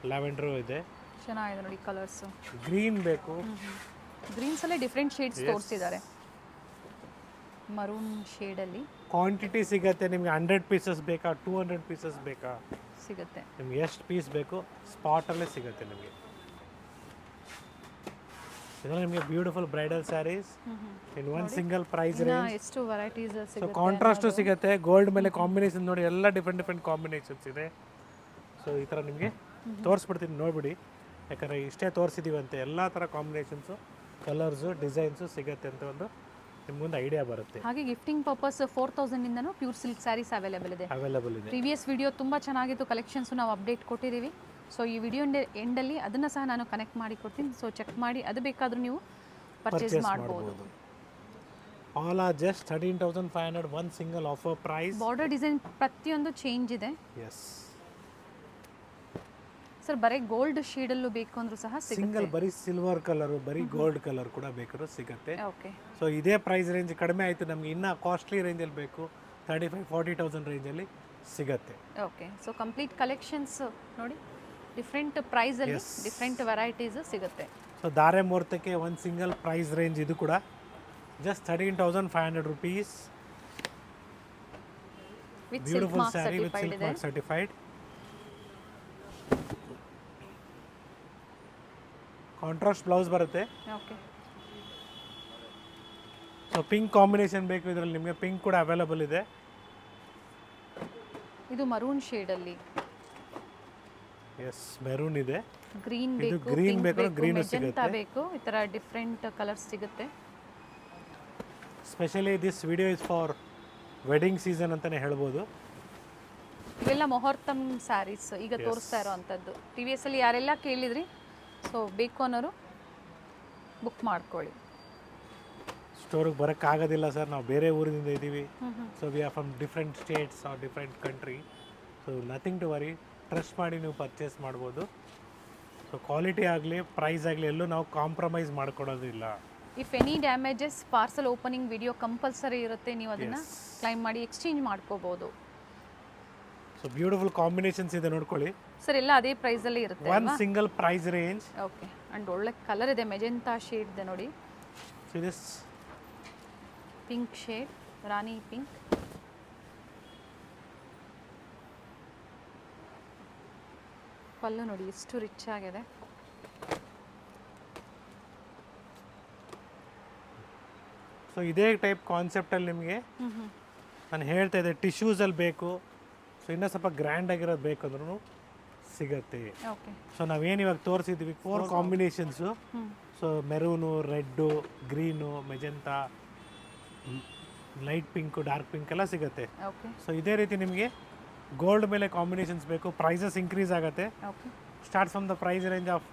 ಲ್ಯಾವೆಂಡರು ಇದೆ. ಚೆನ್ನಾಗಿದೆ ನೋಡಿ ಕಲರ್ಸ್. ಗ್ರೀನ್ ಬೇಕು, ಗ್ರೀನ್ಸಲ್ಲೇ ಡಿಫ್ರೆಂಟ್ ಶೇಡ್ಸ್ ತೋರಿಸಿದ್ದಾರೆ. ಮರೂನ್ ಶೇಡಲ್ಲಿ ಕ್ವಾಂಟಿಟಿ ಸಿಗುತ್ತೆ ನಿಮಗೆ. 100 ಪೀಸಸ್ ಬೇಕಾ, 200 ಪೀಸಸ್ ಬೇಕಾ, ಸಿಗುತ್ತೆ. ನಿಮ್ಗೆ ಎಷ್ಟು ಪೀಸ್ ಬೇಕು ಸ್ಪಾಟಲ್ಲೇ ಸಿಗುತ್ತೆ ನಿಮಗೆ. ಇದರಲ್ಲಿ ನಿಮಗೆ beautiful bridal sarees in one single price range. ಎಷ್ಟು ವೆರೈಟೀಸ್ ಸೊ ಸಿಗುತ್ತೆ. ಕಾಂಟ್ರಾಸ್ಟು ಸಿಗುತ್ತೆ, ಗೋಲ್ಡ್ ಮೇಲೆ ಕಾಂಬಿನೇಷನ್ ನೋಡಿ, ಎಲ್ಲ ಡಿಫ್ರೆಂಟ್ ಡಿಫ್ರೆಂಟ್ ಕಾಂಬಿನೇಷನ್ಸ್ ಇದೆ. ಸೊ ಈ ಥರ ನಿಮಗೆ ತೋರಿಸ್ಬಿಡ್ತೀನಿ ನೋಡಿಬಿಡಿ, ಯಾಕಂದರೆ ಇಷ್ಟೇ ತೋರಿಸಿದ್ದೀವಿ ಅಂತ ಎಲ್ಲ ಥರ ಕಾಂಬಿನೇಷನ್ಸು, ಕಲರ್ಸು, ಡಿಸೈನ್ಸು ಸಿಗುತ್ತೆ ಅಂತ ಒಂದು ನಿಮ್ಗೊಂದು ಐಡಿಯಾ ಬರುತ್ತೆ. ಹಾಗೆ ಗಿಫ್ಟಿಂಗ್ ಪರ್ಪಸ್ 4,000 ಇಂದನೂ ಪ್ಯೂರ್ ಸಿಲ್ಕ್ ಸ್ಯಾರೀಸ್ ಅವೈಲೇಬಲ್ ಇದೆ. ಪ್ರೀವಿಯಸ್ ವಿಡಿಯೋ ತುಂಬ ಚೆನ್ನಾಗಿತ್ತು, ಕಲೆಕ್ಷನ್ಸು ನಾವು ಅಪ್ಡೇಟ್ ಕೊಟ್ಟಿದ್ದೀವಿ. ಸೊ ಈ ವಿಡಿಯೋ ಎಂಡಲ್ಲಿ ಅದನ್ನು ಸಹ ನಾನು ಕನೆಕ್ಟ್ ಮಾಡಿ ಕೊಡ್ತೀನಿ. ಸೊ ಚೆಕ್ ಮಾಡಿ, ಅದು ಬೇಕಾದರೂ ನೀವು ಪರ್ಚೇಸ್ ಮಾಡ್ಬೋದು. All are just 13,500, one single offer price. Border design ಪ್ರತಿಯೊಂದು ಚೇಂಜ್ ಇದೆ. ಎಸ್ ಸರ್, ಬರೀ ಗೋಲ್ಡ್ ಶೇಡಲ್ಲೂ ಬೇಕು ಅಂದ್ರೂ ಸಹ ಸಿಗುತ್ತೆ. ಸಿಂಗಲ್ ಬರೀ ಸಿಲ್ವರ್ ಕಲರು, ಬರೀ ಗೋಲ್ಡ್ ಕಲರ್ ಕೂಡ ಬೇಕಾದ್ರೂ ಸಿಗುತ್ತೆ. ಓಕೆ. ಸೊ ಇದೇ ಪ್ರೈಸ್ ರೇಂಜ್ ಕಡಿಮೆ ಆಯಿತು, ನಮಗೆ ಇನ್ನೂ ಕಾಸ್ಟ್ಲಿ ರೇಂಜಲ್ಲಿ ಬೇಕು, 35,000-40,000 ರೇಂಜಲ್ಲಿ ಸಿಗುತ್ತೆ. ಓಕೆ. ಸೊ ಕಂಪ್ಲೀಟ್ ಕಲೆಕ್ಷನ್ಸ್ ನೋಡಿ, ಡಿಫ್ರೆಂಟ್ ಪ್ರೈಸಲ್ಲಿ ಡಿಫ್ರೆಂಟ್ ವೆರೈಟೀಸ್ ಸಿಗುತ್ತೆ. ಸೊ ಧಾರೆ ಮುಹೂರ್ತಕ್ಕೆ ಒಂದು ಸಿಂಗಲ್ ಪ್ರೈಸ್ ರೇಂಜ್ ಇದು ಕೂಡ just 13,500 rupees. Beautiful sari with silk mark certified. Contrast blouse ಬರುತ್ತೆ. ಓಕೆ. ಸೊ ಪಿಂಕ್ ಕಾಂಬಿನೇಷನ್ ಬೇಕು ಇದರಲ್ಲಿ ನಿಮಗೆ, ಪಿಂಕ್ ಕೂಡ ಅವೈಲೇಬಲ್ ಇದೆ. ಇದು ಮರೂನ್ ಶೇಡಲ್ಲಿ ಎಸ್ ಮೆರೂನ್ ಇದೆ, ಗ್ರೀನ್ ಇದು ಬೇಕು, green pink ಬೇಕು, ಬೇಕು, green ಮೆಜೆಂಟಾ ಸಿಗುತ್ತೆ. ಬೇಕು, ಈ ಥರ ಡಿಫ್ರೆಂಟ್ ಕಲರ್ಸ್ ಸಿಗುತ್ತೆ. Specially this video is for wedding season ಅಂತಲೇ ಹೇಳ್ಬೋದು. ಇವೆಲ್ಲ ಮೊಹರ್ತಮ್ ಸ್ಯಾರೀಸ್ ಈಗ ತೋರಿಸ್ತಾ ಇರೋ ಅಂಥದ್ದು. ಟಿ ವಿ ಎಸ್ಸಲ್ಲಿ ಯಾರೆಲ್ಲ ಕೇಳಿದ್ರಿ, ಸೊ ಬೇಕು ಅನ್ನೋರು ಬುಕ್ ಮಾಡ್ಕೊಳ್ಳಿ. ಸ್ಟೋರಿಗೆ ಬರೋಕ್ಕಾಗೋದಿಲ್ಲ ಸರ್, ನಾವು ಬೇರೆ ಊರಿನಿಂದ ಇದ್ದೀವಿ. So we are from different states are different country. So nothing to worry, trust ಮಾಡಿ ನೀವು ಪರ್ಚೇಸ್ ಮಾಡ್ಬೋದು. ಸೊ ಕ್ವಾಲಿಟಿ ಆಗಲಿ ಪ್ರೈಸ್ ಆಗಲಿ ಎಲ್ಲೂ ನಾವು ಕಾಂಪ್ರಮೈಸ್ ಮಾಡ್ಕೊಡೋದಿಲ್ಲ. If any damages parcel opening video compulsory ಇರುತ್ತೆ, ನೀವು ಅದನ್ನು ಕ್ಲೈಮ್ ಮಾಡಿ ಎಕ್ಸ್ಚೇಂಜ್ ಮಾಡ್ಕೋಬೋದು. ಸೊ ಬ್ಯೂಟಿಫುಲ್ ಕಾಂಬಿನೇಷನ್ಸ್ ಇದೆ ನೋಡ್ಕೊಳ್ಳಿ. ಸರ್ ಎಲ್ಲ ಅದೇ ಪ್ರೈಸಲ್ಲಿ ಇರುತ್ತೆ one single price range. Okay, and ಒಳ್ಳೆ ಕಲರ್ ಇದೆ, ಮೆಜೆಂಟಾ ಶೇಡ್ ಇದೆ ನೋಡಿ, so this pink shade, rani pink. Pallu ನೋಡಿ ಎಷ್ಟು ರಿಚ್ ಆಗಿದೆ. ಸೊ ಇದೇ ಟೈಪ್ ಕಾನ್ಸೆಪ್ಟಲ್ಲಿ ನಿಮಗೆ ನಾನು ಹೇಳ್ತಾ ಇದ್ದೆ, ಟಿಶ್ಯೂಸಲ್ಲಿ ಬೇಕು, ಸೊ ಇನ್ನೂ ಸ್ವಲ್ಪ ಗ್ರ್ಯಾಂಡ್ ಆಗಿರೋದು ಬೇಕಂದ್ರೂ ಸಿಗತ್ತೆ. ಓಕೆ, ಸೊ ನಾವೇನು ಇವಾಗ ತೋರಿಸಿದ್ವಿ 4 combinations. So maroon, red, green, magenta, light pink, dark pink ಎಲ್ಲ ಸಿಗುತ್ತೆ. ಓಕೆ, ಸೊ ಇದೇ ರೀತಿ ನಿಮಗೆ ಗೋಲ್ಡ್ ಮೇಲೆ ಕಾಂಬಿನೇಷನ್ಸ್ ಬೇಕು, ಪ್ರೈಸಸ್ ಇನ್ಕ್ರೀಸ್ ಆಗುತ್ತೆ. Okay. Start from the price range of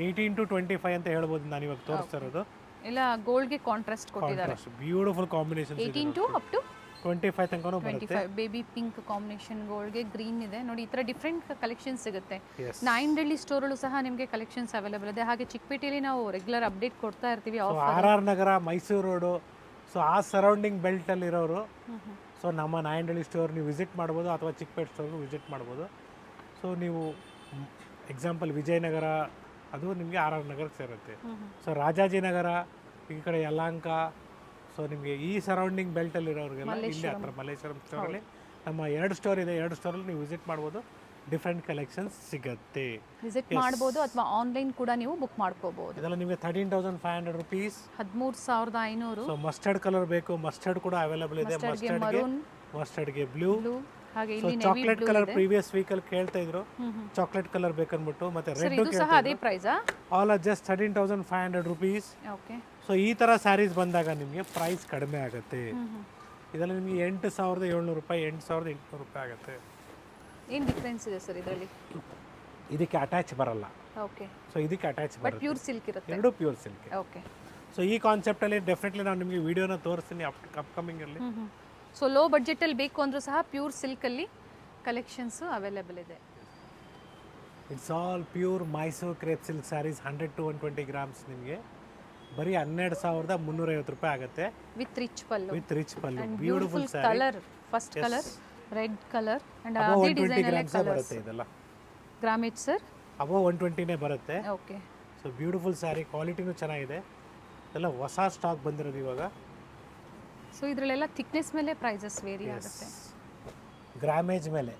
18 to 25 ಅಂತ ಹೇಳ್ಬೋದು ನಾನು ಇವಾಗ ತೋರಿಸ್ತಾ ಇರೋದು. ಎಲ್ಲ ಗೋಲ್ಡ್ಗೆ ಕಾಂಟ್ರಾಸ್ಟ್ ಕೊಟ್ಟಿದ್ದಾರೆ. Beautiful combination 18 to up to 25 ತನಕನೂ ಬರುತ್ತೆ. 25 ಬೇಬಿ ಪಿಂಕ್ ಕಾಂಬಿನೇಷನ್, ಗೋಲ್ಡ್ಗೆ ಗ್ರೀನ್ ಇದೆ ನೋಡಿ. ಈ ಥರ ಡಿಫ್ರೆಂಟ್ ಕಲೆಕ್ಷನ್ ಸಿಗುತ್ತೆ. Yes. ನಾಯಿಂಡಳ್ಳಿ ಸ್ಟೋರಲ್ಲೂ ಸಹ ನಿಮಗೆ ಕಲೆಕ್ಷನ್ಸ್ ಅವೈಲೇಬಲ್ ಇದೆ. ಹಾಗೆ ಚಿಕ್ಕಪೇಟೆಯಲ್ಲಿ ನಾವು ರೆಗ್ಯುಲರ್ ಅಪ್ಡೇಟ್ ಕೊಡ್ತಾ ಇರ್ತೀವಿ. ಸೊ RR ನಗರ, ಮೈಸೂರು ರೋಡು, ಸೊ ಆ ಸರೌಂಡಿಂಗ್ ಬೆಲ್ಟಲ್ಲಿ ಇರೋರು ಸೊ ನಮ್ಮ ನಾಯಂಡಳ್ಳಿ ಸ್ಟೋರ್ ನೀವು ವಿಸಿಟ್ ಮಾಡ್ಬೋದು, ಅಥವಾ ಚಿಕ್ಕಪೇಟೆ ಸ್ಟೋರ್ಗೂ ವಿಸಿಟ್ ಮಾಡ್ಬೋದು. ಸೊ ನೀವು ಎಕ್ಸಾಂಪಲ್ ವಿಜಯನಗರ ಅದು ನಿಮಗೆ RR ನಗರಕ್ಕೆ ಸೇರುತ್ತೆ. ಸೊ ರಾಜಾಜಿನಗರ, ಈ ಕಡೆ ಯಲಹಂಕ, ಸೊ ನಿಮಗೆ ಈ ಸರೌಂಡಿಂಗ್ ಬೆಲ್ಟಲ್ಲಿ ಇರೋರಿಗೆಲ್ಲ ಇಲ್ಲಿ ಹತ್ರ ಮಲ್ಲೇಶ್ವರಂ ಸ್ಟೋರಲ್ಲಿ ನಮ್ಮ 2 ಸ್ಟೋರ್ ಇದೆ. 2 ಸ್ಟೋರಲ್ಲಿ ನೀವು ವಿಸಿಟ್ ಮಾಡ್ಬೋದು, ಡಿಫ್ರೆಂಟ್ ಕಲೆಕ್ಷನ್ಸ್ ಸಿಗುತ್ತೆ. ವಿಸಿಟ್ ಮಾಡ್ಬೋದು ಅಥವಾ ಆನ್ಲೈನ್ ಕೂಡ ನೀವು ಬುಕ್ ಮಾಡ್ಕೋಬಹುದು. ಇದೆಲ್ಲ ನಿಮಗೆ 13,500 rupees, 13,500. ಸೊ ಮಸ್ಟರ್ಡ್ ಕಲರ್ ಬೇಕು, ಮಸ್ಟರ್ಡ್ ಕೂಡ ಅವೈಲೇಬಲ್ ಇದೆ. ಮಸ್ಟರ್ಡ್ಗೆ ಬ್ಲೂ, ಹಾಗೆ ಸೊ ಇಲ್ಲಿ ಚಾಕ್ಲೇಟ್ ಕಲರ್ ಪ್ರೀವಿಯಸ್ ವೀಕಲ್ಲಿ ಕೇಳ್ತಾ ಇದ್ರು, ಚಾಕ್ಲೇಟ್ ಕಲರ್ ಬೇಕನ್ಬಿಟ್ಟು. ಮತ್ತೆ ರೆಡ್ ಇದು ಸಹ ಅದೇ ಪ್ರೈಸಾ? All are just 13,500 rupees. Okay, so ಈ ಥರ ಸ್ಯಾರೀಸ್ ಬಂದಾಗ ನಿಮಗೆ ಪ್ರೈಸ್ ಕಡಿಮೆ ಆಗುತ್ತೆ. ಇದೆಲ್ಲ ನಿಮಗೆ 8,700 ರೂಪಾಯಿ, 8,800 ರೂಪಾಯಿ ಆಗುತ್ತೆ. ಏನು ಡಿಫ್ರೆನ್ಸ್ ಇದೆ ಸರ್ ಇದರಲ್ಲಿ? ಇದಕ್ಕೆ ಅಟ್ಯಾಚ್ ಬರಲ್ಲ. ಓಕೆ, ಸೊ ಇದಕ್ಕೆ ಅಟ್ಯಾಚ್ ಬಟ್ ಬರುತ್ತೆ. ಪ್ಯೂರ್ ಸಿಲ್ಕ್ ಇರುತ್ತೆ. ಎರಡು ಪ್ಯೂರ್ ಸಿಲ್ಕ್. ಓಕೆ, ಸೊ ಈ ಕಾನ್ಸೆಪ್ಟಲ್ಲಿ ಡೆಫಿನೆಟ್ಲಿ ನಾನು ನಿಮಗೆ ವಿಡಿಯೋನ ತೋರಿಸ್ತೀನಿ ಅಪ್ಕಮಿಂಗಲ್ಲಿ. ಸೊ ಲೋ ಬಡ್ಜೆಟಲ್ಲಿ ಬೇಕು ಅಂದರೂ ಸಹ ಪ್ಯೂರ್ ಸಿಲ್ಕಲ್ಲಿ ಕಲೆಕ್ಷನ್ಸು ಅವೈಲೇಬಲ್ ಇದೆ. It's all pure Mysore crepe silk sarees, 100 to 120 grams ನಿಮಗೆ ಬರೀ 12,350 ರೂಪಾಯಿ ಆಗುತ್ತೆ. With rich pallu, with rich pallu, beautiful colour. First colour red colour and ಅದೇ 120 ಡಿಸೈನ್ ಎಲ್ಲ grams ಬರುತ್ತೆ. ಇದೆಲ್ಲ ಗ್ರಾಮೇಜ್ ಸರ್ ಅಬೋ 120ನೇ ಬರುತ್ತೆ. ಓಕೆ, ಸೊ ಬ್ಯೂಟಿಫುಲ್ ಸ್ಯಾರಿ, ಕ್ವಾಲಿಟಿನೂ ಚೆನ್ನಾಗಿದೆ. ಎಲ್ಲ ಹೊಸ ಸ್ಟಾಕ್ ಬಂದಿರೋದು ಇವಾಗ. ಸೊ ಇದರಲ್ಲೆಲ್ಲ ಥಿಕ್ನೆಸ್ ಮೇಲೆ ಪ್ರೈಸಸ್ ವೇರಿ ಆಗುತ್ತೆ, ಗ್ರಾಮೇಜ್ ಮೇಲೆ.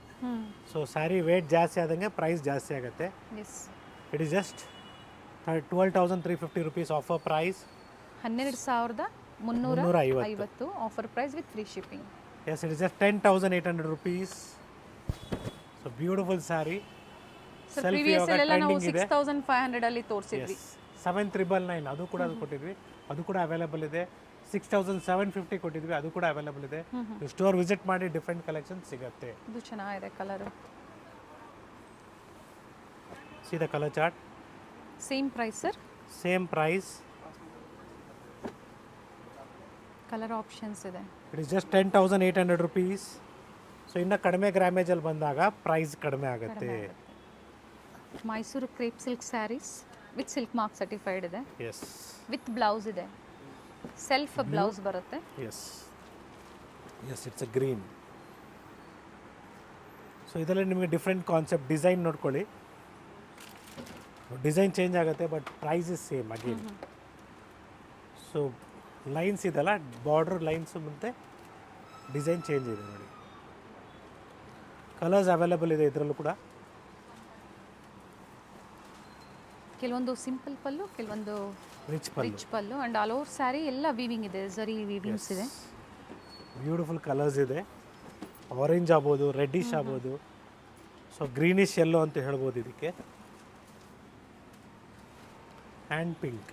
ಸೊ ಸ್ಯಾರಿ ವೇಟ್ ಜಾಸ್ತಿ ಆದಂಗೆ ಪ್ರೈಸ್ ಜಾಸ್ತಿ ಆಗುತ್ತೆ. Yes, it is just 12,350 rupees offer price. 12,350 offer price with free shipping. Yes, it is just 10,800 rupees. So beautiful saree. Sir previous ಎಲ್ಲ ನಾವು 6,500 ಅಲ್ಲಿ ತೋರಿಸಿದ್ವಿ. 7,999 ಅದು ಕೂಡ ಕೊಟ್ಟಿದ್ವಿ, ಅದು ಕೂಡ ಅವೈಲೇಬಲ್ ಇದೆ. 6,750 ಕೊಟ್ಟಿದ್ವಿ, ಅದು ಕೂಡ ಅವೈಲೇಬಲ್ ಇದೆ. ಸ್ಟೋರ್ ವಿಸಿಟ್ ಮಾಡಿ ಡಿಫ್ರೆಂಟ್ ಕಲೆಕ್ಷನ್ ಸಿಗುತ್ತೆ. ಇದು ಚೆನ್ನಾಗಿದೆ colour. See the color chart. Same price sir? Same price. Colour options ಇದೆ. It is just 10,800 rupees. So ಇನ್ನು ಕಡಿಮೆ ಗ್ರಾಮೇಜಲ್ಲಿ ಬಂದಾಗ ಪ್ರೈಸ್ ಕಡಿಮೆ ಆಗುತ್ತೆ. Mysuru crepe silk saris with silk mark certified ಇದೆ. ಎಸ್, ವಿತ್ ಬ್ಲೌಸ್ ಇದೆ, ಸೆಲ್ಫ್ ಬ್ಲೌಸ್ ಬರುತ್ತೆ. Yes yes, it's a green. So ಇದರಲ್ಲಿ ನಿಮಗೆ ಡಿಫ್ರೆಂಟ್ ಕಾನ್ಸೆಪ್ಟ್ ಡಿಸೈನ್ ನೋಡ್ಕೊಳ್ಳಿ. ಡಿಸೈನ್ ಚೇಂಜ್ ಆಗುತ್ತೆ but price is same again. So lines ಇದೆಲ್ಲ ಬಾರ್ಡರ್ ಲೈನ್ಸು ಮತ್ತು design change ಇದೆ ನೋಡಿ. ಕಲರ್ಸ್ ಅವೈಲೇಬಲ್ ಇದೆ ಇದರಲ್ಲೂ ಕೂಡ. ಕೆಲವೊಂದು ಸಿಂಪಲ್ ಪಲ್ಲು, ಕೆಲವೊಂದು rich pallu, rich pallu and all over sari ಎಲ್ಲ ವೀವಿಂಗ್ ಇದೆ, ಝರಿ ವೀವಿಂಗ್ಸ್ ಇದೆ. ಬ್ಯೂಟಿಫುಲ್ ಕಲರ್ಸ್ ಇದೆ. ಆರೆಂಜ್ ಆಗ್ಬೋದು, ರೆಡ್ಡಿಶ್ ಆಗ್ಬೋದು. ಸೊ ಗ್ರೀನಿಶ್ ಯೆಲ್ಲೋ ಅಂತ ಹೇಳ್ಬೋದು ಇದಕ್ಕೆ. And pink.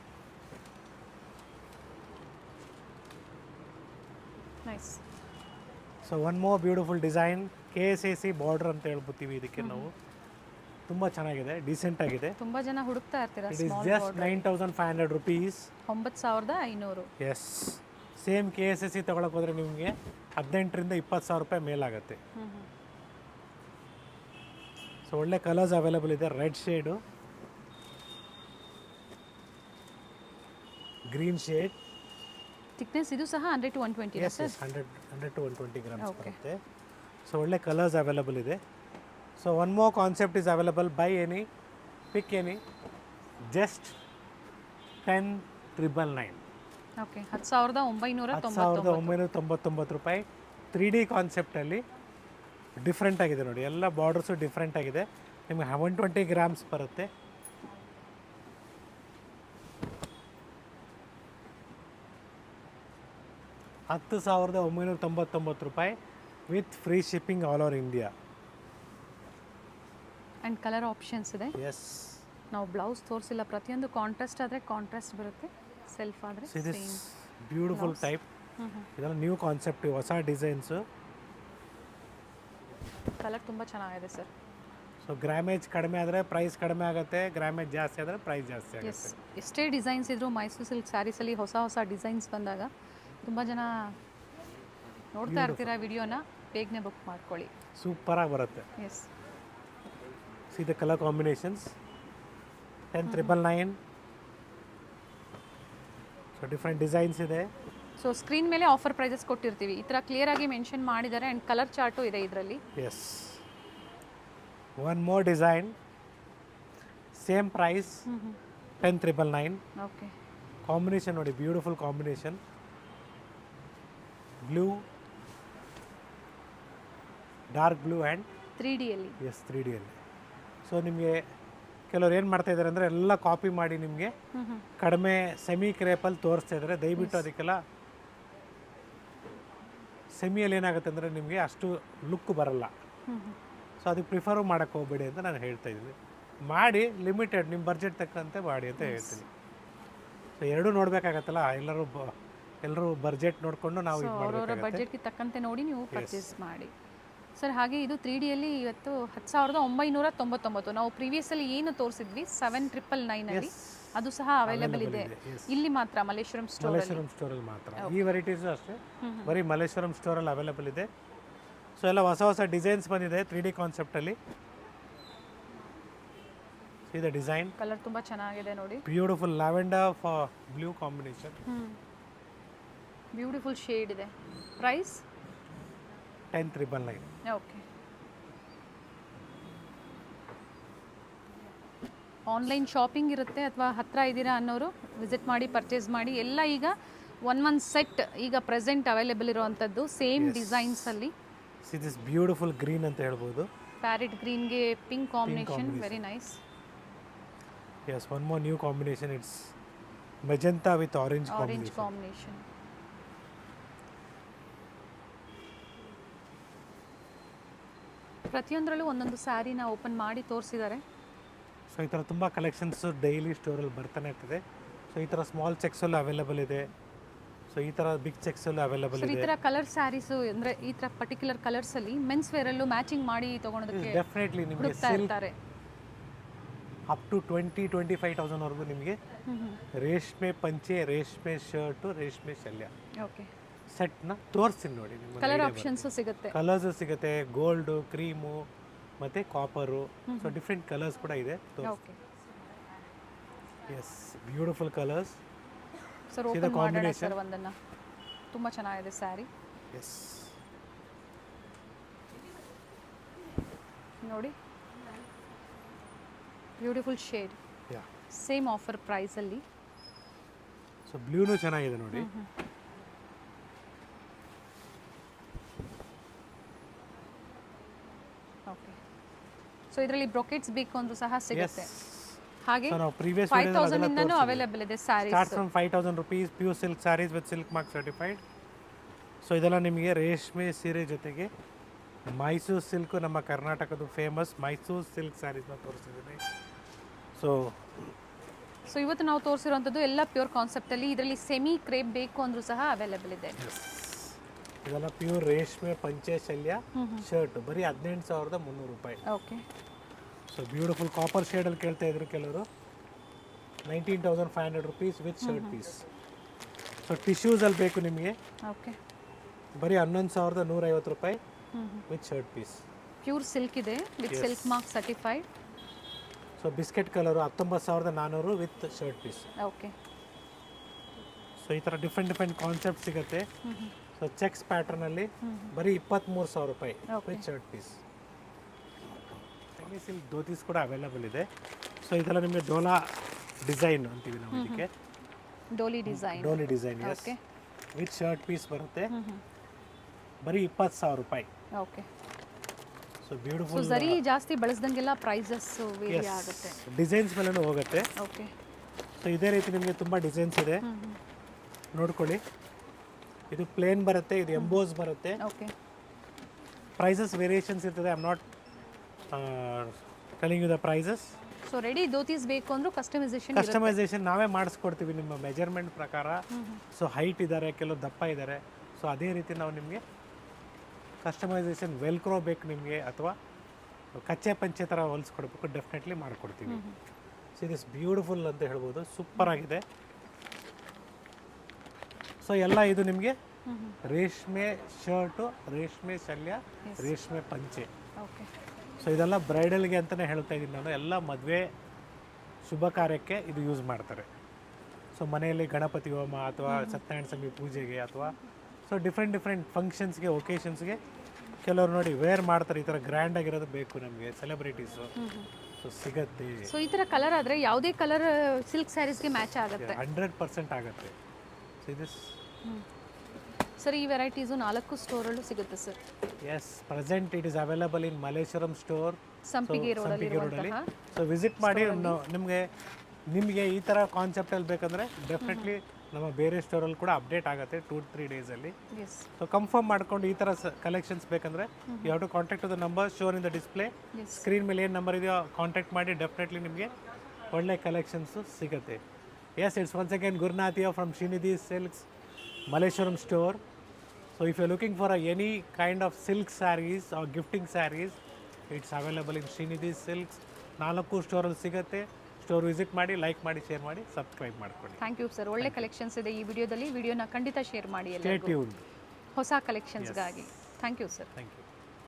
Nice. So one more beautiful design, KSAC border ಅಂತ ಹೇಳ್ಬೋತೀವಿ ಇದಕ್ಕೆ ನಾವು. ತುಂಬ ಚೆನ್ನಾಗಿದೆ, ಡೀಸೆಂಟ್ ಆಗಿದೆ. ತುಂಬ ಜನ ಹುಡುಕ್ತಾ ಇರ್ತೀರಾ it is just 9,500 rupees. 9,500. Yes. Same KSAC ತೊಗೊಳಕ್ಕೆ ಹೋದರೆ ನಿಮಗೆ 18,000 to 20,000 ರೂಪಾಯಿ ಮೇಲಾಗುತ್ತೆ. ಸೊ ಒಳ್ಳೆ ಕಲರ್ಸ್ ಅವೈಲೇಬಲ್ ಇದೆ. Red shade, green shade. Thickness ಇದು ಸಹ 100 to 120. Yes yes 100 to 120 grams ಬರುತ್ತೆ. ಸೊ ಒಳ್ಳೆ ಕಲರ್ಸ್ ಅವೈಲೇಬಲ್ ಇದೆ. So one more concept is available. Buy any, pick any, just 10,999. Okay, 10,999. 10,999 ರೂಪಾಯಿ. 3D ಕಾನ್ಸೆಪ್ಟಲ್ಲಿ ಡಿಫ್ರೆಂಟ್ ಆಗಿದೆ ನೋಡಿ, ಎಲ್ಲ ಬಾರ್ಡರ್ಸು ಡಿಫ್ರೆಂಟ್ ಆಗಿದೆ. ನಿಮಗೆ 120 grams ಬರುತ್ತೆ. ₹10,999 with free shipping all over India. And colour options ಇದೆ. ಎಸ್. ನಾವು ಬ್ಲೌಸ್ ತೋರಿಸಿಲ್ಲ, ಪ್ರತಿಯೊಂದು ಕಾಂಟ್ರಾಸ್ಟ್ ಆದರೆ ಕಾಂಟ್ರಾಸ್ಟ್ ಬರುತ್ತೆ, ಸೆಲ್ಫ್ ಆದರೆ ದಿಸ್ ಬ್ಯೂಟಿಫುಲ್ ಟೈಪ್. ಇದೆಲ್ಲ ನ್ಯೂ ಕಾನ್ಸೆಪ್ಟ್, ಹೊಸ ಡಿಸೈನ್ಸು. ಕಲರ್ ತುಂಬ ಚೆನ್ನಾಗಿದೆ ಸರ್. ಸೊ ಗ್ರಾಮೇಜ್ ಕಡಿಮೆ ಆದರೆ ಪ್ರೈಸ್ ಕಡಿಮೆ ಆಗುತ್ತೆ, ಗ್ರಾಮೇಜ್ ಜಾಸ್ತಿ ಆದರೆ ಪ್ರೈಸ್ ಜಾಸ್ತಿ ಎಸ್, ಆಗುತ್ತೆ. ಎಷ್ಟೇ ಡಿಸೈನ್ಸ್ ಇದ್ದರೂ ಮೈಸೂರು ಸಿಲ್ಕ್ ಸ್ಯಾರೀಸಲ್ಲಿ ಹೊಸ ಹೊಸ ಡಿಸೈನ್ಸ್ ಬಂದಾಗ ತುಂಬ ಜನ ನೋಡ್ತಾ ಇರ್ತೀರಾ ವಿಡಿಯೋನ, ಬೇಗನೆ ಬುಕ್ ಮಾಡ್ಕೊಳ್ಳಿ. ಸೂಪರಾಗಿ ಬರುತ್ತೆ. Yes. See the colour combinations. 10,999. So different designs ಇದೆ. ಸೊ ಸ್ಕ್ರೀನ್ ಮೇಲೆ ಆಫರ್ ಪ್ರೈಸಸ್ ಕೊಟ್ಟಿರ್ತೀವಿ, ಈ ಥರ ಕ್ಲಿಯರ್ ಆಗಿ ಮೆನ್ಷನ್ ಮಾಡಿದ್ದಾರೆ. ಆ್ಯಂಡ್ ಕಲರ್ ಚಾರ್ಟು ಇದೆ ಇದರಲ್ಲಿ. Yes. One more design, same price 10,999. Okay. Combination ನೋಡಿ, beautiful combination. Blue, dark blue and 3Dಯಲ್ಲಿ. ಎಸ್ 3Dಯಲ್ಲಿ. ಸೊ ನಿಮಗೆ ಕೆಲವ್ರು ಏನು ಮಾಡ್ತಾ ಇದ್ದಾರೆ ಅಂದರೆ ಎಲ್ಲ ಕಾಪಿ ಮಾಡಿ ನಿಮಗೆ ಕಡಿಮೆ ಸೆಮಿ ಕ್ರೇಪಲ್ಲಿ ತೋರಿಸ್ತಾ ಇದ್ದಾರೆ. ದಯವಿಟ್ಟು ಅದಕ್ಕೆಲ್ಲ ಸೆಮಿಯಲ್ಲಿ ಏನಾಗುತ್ತೆ ಅಂದರೆ ನಿಮಗೆ ಅಷ್ಟು ಲುಕ್ ಬರಲ್ಲ. ಸೊ ಅದಕ್ಕೆ ಪ್ರಿಫರು ಮಾಡೋಕ್ಕೆ ಹೋಗಬೇಡಿ ಅಂತ ನಾನು ಹೇಳ್ತಾ ಇದ್ದೀನಿ. ಮಾಡಿ ಲಿಮಿಟೆಡ್, ನಿಮ್ಮ ಬಡ್ಜೆಟ್ ತಕ್ಕಂತೆ ಮಾಡಿ ಅಂತ ಹೇಳ್ತೀನಿ. ಸೊ ಎರಡೂ ನೋಡಬೇಕಾಗತ್ತಲ್ಲ, ಎಲ್ಲರೂ ಬಡ್ಜೆಟ್ ನೋಡಿಕೊಂಡು ನಾವು ಇದು ಅವರವರ ಮಾಡಬೇಕಾಗುತ್ತೆ. ಬಡ್ಜೆಟ್ಗೆ ತಕ್ಕಂತೆ ನೋಡಿ ನೀವು ಪರ್ಚೇಸ್ ಮಾಡಿ ಸರ್. ಹಾಗೆ ಇದು 3Dಯಲ್ಲಿ ಇವತ್ತು 10,999. ನಾವು ಪ್ರೀವಿಯಸ್ಸಲ್ಲಿ ಏನು ತೋರಿಸಿದ್ವಿ 7,999 ಅದು ಸಹ ಅವೈಲೇಬಲ್ ಇದೆ. ಇಲ್ಲಿ ಮಾತ್ರ ಮಲ್ಲೇಶ್ವರಂ ಸ್ಟೋರಲ್ಲಿ ಮಾತ್ರ ಈ ವೆರೈಟೀಸು ಅಷ್ಟೇ, ಬರೀ ಮಲ್ಲೇಶ್ವರಂ ಸ್ಟೋರಲ್ಲಿ ಅವೈಲೇಬಲ್ ಇದೆ. ಸೊ ಎಲ್ಲ ಹೊಸ ಹೊಸ ಡಿಸೈನ್ಸ್ ಬಂದಿದೆ 3D ಕಾನ್ಸೆಪ್ಟಲ್ಲಿ. ಇದು ಡಿಸೈನ್ ಕಲರ್ ತುಂಬ ಚೆನ್ನಾಗಿದೆ ನೋಡಿ. Beautiful lavender for blue combination. Beautiful shade ಇದೆ. ಪ್ರೈಸ್ 10,999. ಓಕೆ. ಆನ್ಲೈನ್ ಶಾಪಿಂಗ್ ಇರುತ್ತೆ ಅಥವಾ ಹತ್ತಿರ ಇದ್ದೀರಾ ಅನ್ನೋರು ವಿಸಿಟ್ ಮಾಡಿ ಪರ್ಚೇಸ್ ಮಾಡಿ. ಎಲ್ಲ ಈಗ ಒನ್ ಸೆಟ್ ಈಗ ಪ್ರೆಸೆಂಟ್ ಅವೈಲೇಬಲ್ ಇರುವಂಥದ್ದು ಸೇಮ್ ಡಿಸೈನ್ಸಲ್ಲಿ. ದಿಸ್ ಬ್ಯೂಟಿಫುಲ್ ಗ್ರೀನ್ ಅಂತ ಹೇಳ್ಬೋದು. ಪ್ಯಾರೆಟ್ ಗ್ರೀನ್ಗೆ pink combination, very nice. Yes, one more new combination. It's magenta with orange combination. ಪ್ರತಿಯೊಂದರಲ್ಲೂ ಒಂದೊಂದು ಸ್ಯಾರಿನ ಓಪನ್ ಮಾಡಿ ತೋರಿಸಿದ್ದಾರೆ. ಸೊ ಈ ಥರ ತುಂಬ ಕಲೆಕ್ಷನ್ಸ್ ಡೈಲಿ ಸ್ಟೋರಲ್ಲಿ ಬರ್ತಾನೆ ಇರ್ತದೆ. ಸೊ ಈ ಥರ ಸ್ಮಾಲ್ ಚೆಕ್ಸಲ್ಲೂ ಅವೈಲೇಬಲ್ ಇದೆ. ಸೊ ಈ ಥರ ಬಿಗ್ ಚೆಕ್ಸಲ್ಲೂ ಅವೈಲೇಬಲ್ ಇದೆ. ಈ ಥರ ಕಲರ್ ಸ್ಯಾರೀಸು ಅಂದರೆ ಈ ಥರ ಪರ್ಟಿಕ್ಯುಲರ್ ಕಲರ್ಸಲ್ಲಿ ಮೆನ್ಸ್ ವೇರಲ್ಲೂ ಮ್ಯಾಚಿಂಗ್ ಮಾಡಿ ತೊಗೊಳೋದಕ್ಕೆ ಡೆಫಿನೆಟ್ಲಿ ನಿಮಗೆ ಇರ್ತಾರೆ. ಅಪ್ ಟು 20,000-25,000 ವರೆಗೂ ನಿಮಗೆ ರೇಷ್ಮೆ ಪಂಚೆ, ರೇಷ್ಮೆ ಶರ್ಟು, ರೇಷ್ಮೆ ಶಲ್ಯ ಓಕೆ ಸೆಟ್ನ ತೋರಿಸ್ತೀನಿ ನೋಡಿ. ನಿಮಗೆ ಕಲರ್ ಆಪ್ಷನ್ಸು ಸಿಗುತ್ತೆ, ಕಲರ್ಸು ಸಿಗುತ್ತೆ, ಗೋಲ್ಡು, ಕ್ರೀಮು ಮತ್ತು ಕಾಪರು. ಸೊ ಡಿಫ್ರೆಂಟ್ ಕಲರ್ಸ್ ಕೂಡ ಇದೆ. Okay yes, beautiful colours. Sir open ಮಾಡೋಣ ಸರ್ ಒಂದನ್ನು. ತುಂಬ ಚೆನ್ನಾಗಿದೆ ಸ್ಯಾರಿ. ಎಸ್ ನೋಡಿ, ಬ್ಯೂಟಿಫುಲ್ ಶೇಡ್, ಸೇಮ್ ಆಫರ್ ಪ್ರೈಸಲ್ಲಿ. ಸೊ ಬ್ಲೂನು ಚೆನ್ನಾಗಿದೆ ನೋಡಿ. ಓಕೆ, ಸೊ ಇದರಲ್ಲಿ ಬ್ರೊಕೆಟ್ಸ್ ಬೇಕು ಅಂದ್ರೂ ಸಹ ಸಿಗುತ್ತೆ. ಹಾಗೆ ನಾವು ಪ್ರೀವಿಯಸ್ 5,000 ಇಂದನೂ ಅವೈಲೇಬಲ್ ಇದೆ sarees. Start from 5,000 rupees pure silk saris with silk mark certified. So ಇದೆಲ್ಲ ನಿಮಗೆ ರೇಷ್ಮೆ ಸೀರೆ ಜೊತೆಗೆ ಮೈಸೂರು ಸಿಲ್ಕು ನಮ್ಮ ಕರ್ನಾಟಕದ ಫೇಮಸ್ ಮೈಸೂರು ಸಿಲ್ಕ್ ಸ್ಯಾರೀಸ್ನ ತೋರಿಸಿದ್ದೀನಿ. ಸೊ ಇವತ್ತು ನಾವು ತೋರಿಸಿರುವಂಥದ್ದು ಎಲ್ಲ ಪ್ಯೂರ್ ಕಾನ್ಸೆಪ್ಟಲ್ಲಿ. ಇದರಲ್ಲಿ ಸೆಮಿ ಕ್ರೇಪ್ ಬೇಕು ಅಂದರೂ ಸಹ ಅವೈಲೇಬಲ್ ಇದೆ. ಇದೆಲ್ಲ ಪ್ಯೂರ್ ರೇಷ್ಮೆ ಪಂಚೆ ಶಲ್ಯ ಶರ್ಟ್ ಬರೀ 18,300 ರೂಪಾಯಿ. ಓಕೆ. ಸೊ ಬ್ಯೂಟಿಫುಲ್ ಕಾಪರ್ ಶೇಡಲ್ಲಿ ಕೇಳ್ತಾ ಇದ್ರು ಕೆಲವರು. 19,500 rupees with shirt piece. So ಟಿಶ್ಯೂಸಲ್ಲಿ ಬೇಕು ನಿಮಗೆ, ಓಕೆ, ಬರೀ 11,150 ರೂಪಾಯಿ with shirt piece. Pure silk ಇದೆ with silk mark certified. So biscuit colour 19,400 with shirt piece. Okay. So ಈ ಥರ ಡಿಫ್ರೆಂಟ್ ಕಾನ್ಸೆಪ್ಟ್ ಸಿಗುತ್ತೆ. ಸೊ ಚೆಕ್ಸ್ ಪ್ಯಾಟರ್ನಲ್ಲಿ ಬರೀ 23,000 ರೂಪಾಯಿ with shirt piece. Semi silk dhotis ಕೂಡ ಅವೈಲೇಬಲ್ ಇದೆ. ಸೊ ಇದೆಲ್ಲ ನಿಮಗೆ ಡೋಲಾ ಡಿಸೈನ್ ಅಂತೀವಿ ನಾವು ಇದಕ್ಕೆ. ಡೋಲಿ design okay, with shirt piece ಬರುತ್ತೆ. ಬರೀ 20,000 ರೂಪಾಯಿ. ಓಕೆ. So beautiful. ಸರಿ, ಜಾಸ್ತಿ ಬಳಸ್ದಂಗೆಲ್ಲ ಪ್ರೈಸಸ್ ವೇರಿ ಆಗುತ್ತೆ, ಡಿಸೈನ್ಸ್ ಮೇಲೂ ಹೋಗುತ್ತೆ. ಓಕೆ. ಸೊ ಇದೇ ರೀತಿ ನಿಮಗೆ ತುಂಬ ಡಿಸೈನ್ಸ್ ಇದೆ, ನೋಡ್ಕೊಳ್ಳಿ. ಇದು ಪ್ಲೇನ್ ಬರುತ್ತೆ, ಇದು ಎಂಬೋಸ್ ಬರುತ್ತೆ. ಓಕೆ. ಪ್ರೈಸಸ್ ವೇರಿಯೇಷನ್ಸ್ ಇರ್ತದೆ. I am not telling you the prices. So ready dhotis ಬೇಕು ಅಂದ್ರೂ ಕಸ್ಟಮೈಸೇಷನ್ ನಾವೇ ಮಾಡಿಸ್ಕೊಡ್ತೀವಿ ನಿಮ್ಮ ಮೆಜರ್ಮೆಂಟ್ ಪ್ರಕಾರ. ಸೊ ಹೈಟ್ ಇದ್ದಾರೆ, ಕೆಲವು ದಪ್ಪ ಇದ್ದಾರೆ. ಸೊ ಅದೇ ರೀತಿ ನಾವು ನಿಮಗೆ ಕಸ್ಟಮೈಸೇಷನ್ ವೆಲ್ಕ್ರೋ ಬೇಕು ನಿಮಗೆ, ಅಥವಾ ಕಚ್ಚೆ ಪಂಚೆ ಥರ ಹೊಲಿಸ್ಕೊಡ್ಬೇಕು, ಡೆಫಿನೆಟ್ಲಿ ಮಾಡಿಕೊಡ್ತೀವಿ. ಸೊ ದಿಸ್ ಬ್ಯೂಟಿಫುಲ್ ಅಂತ ಹೇಳ್ಬೋದು, ಸೂಪರ್ ಆಗಿದೆ. ಸೊ ಎಲ್ಲ ಇದು ನಿಮಗೆ ರೇಷ್ಮೆ ಶರ್ಟು, ರೇಷ್ಮೆ ಶಲ್ಯ, ರೇಷ್ಮೆ ಪಂಚೆ. ಓಕೆ. ಸೊ ಇದೆಲ್ಲ ಬ್ರೈಡಲ್ಗೆ ಅಂತಲೇ ಹೇಳ್ತಾ ಇದ್ದೀನಿ ನಾನು. ಎಲ್ಲ ಮದುವೆ ಶುಭ ಕಾರ್ಯಕ್ಕೆ ಇದು ಯೂಸ್ ಮಾಡ್ತಾರೆ. ಸೊ ಮನೆಯಲ್ಲಿ ಗಣಪತಿ ಹೋಮ ಅಥವಾ ಸತ್ಯನಾರಾಯಣ ಸ್ವಾಮಿ ಪೂಜೆಗೆ, ಅಥವಾ ಸೊ ಡಿಫ್ರೆಂಟ್ ಫಂಕ್ಷನ್ಸ್ಗೆ, ಒಕೇಶನ್ಸ್ಗೆ ಕೆಲವರು ನೋಡಿ ವೇರ್ ಮಾಡ್ತಾರೆ. ಈ ಥರ ಗ್ರ್ಯಾಂಡ್ ಆಗಿರೋದು ಬೇಕು ನಮಗೆ, ಸೆಲೆಬ್ರಿಟೀಸು. ಸೊ ಸಿಗತ್ತೆ. ಸೊ ಈ ಥರ ಕಲರ್ ಆದರೆ ಯಾವುದೇ ಕಲರ್ ಸಿಲ್ಕ್ ಸ್ಯಾರೀಸ್ಗೆ ಮ್ಯಾಚ್ ಆಗುತ್ತೆ, 100% ಆಗುತ್ತೆ. ಸೊ ಇದು ಸರ್ ಈ ವೆರೈಟೀಸು 4 ಸ್ಟೋರಲ್ಲೂ ಸಿಗುತ್ತೆ sir. Yes, present it is available in Malleshwaram store, Sampige ರೋಡಲ್ಲಿ. ರೋಡಲ್ಲಿ. ಸೊ ವಿಸಿಟ್ ಮಾಡಿ. ನಿಮಗೆ ಈ ಥರ ಕಾನ್ಸೆಪ್ಟಲ್ಲಿ ಬೇಕಂದರೆ ಡೆಫಿನೆಟ್ಲಿ ನಮ್ಮ ಬೇರೆ ಸ್ಟೋರಲ್ಲಿ ಕೂಡ ಅಪ್ಡೇಟ್ ಆಗುತ್ತೆ 2-3 ಡೇಸಲ್ಲಿ. ಸೊ ಕನ್ಫರ್ಮ್ ಮಾಡ್ಕೊಂಡು ಈ ಥರ ಕಲೆಕ್ಷನ್ಸ್ ಬೇಕಂದರೆ you have to contact to the number shown in the display. Screen ಮೇಲೆ ಏನು ನಂಬರ್ ಇದೆಯೋ ಕಾಂಟ್ಯಾಕ್ಟ್ ಮಾಡಿ, ಡೆಫಿನೆಟ್ಲಿ ನಿಮಗೆ ಒಳ್ಳೆ ಕಲೆಕ್ಷನ್ಸು ಸಿಗುತ್ತೆ. ಎಸ್, ಇಟ್ಸ್ ಒನ್ಸ್ ಅಗೇನ್ ಗುರುನಾಥಿಯಾ from Srinidhi silks Malleshwaram store. So if you're looking for any kind of silk sarees or gifting sarees, it's available in Srinidhi Silks. 4 ಸ್ಟೋರಲ್ಲಿ ಸಿಗುತ್ತೆ. ಸ್ಟೋರ್ ವಿಸಿಟ್ ಮಾಡಿ, like ಮಾಡಿ, share ಮಾಡಿ, subscribe ಮಾಡ್ಕೊಳ್ಳಿ. Thank you sir. ಒಳ್ಳೆ collections ಇದೆ ಈ ವಿಡಿಯೋದಲ್ಲಿ. ವಿಡಿಯೋನ ಖಂಡಿತ ಶೇರ್ ಮಾಡಿ ಸ್ಟೇ ಟ್ಯೂನ್ಡ್ ಹೊಸ ಕಲೆಕ್ಷನ್ಸ್ಗಾಗಿ. Thank you sir. Thank you.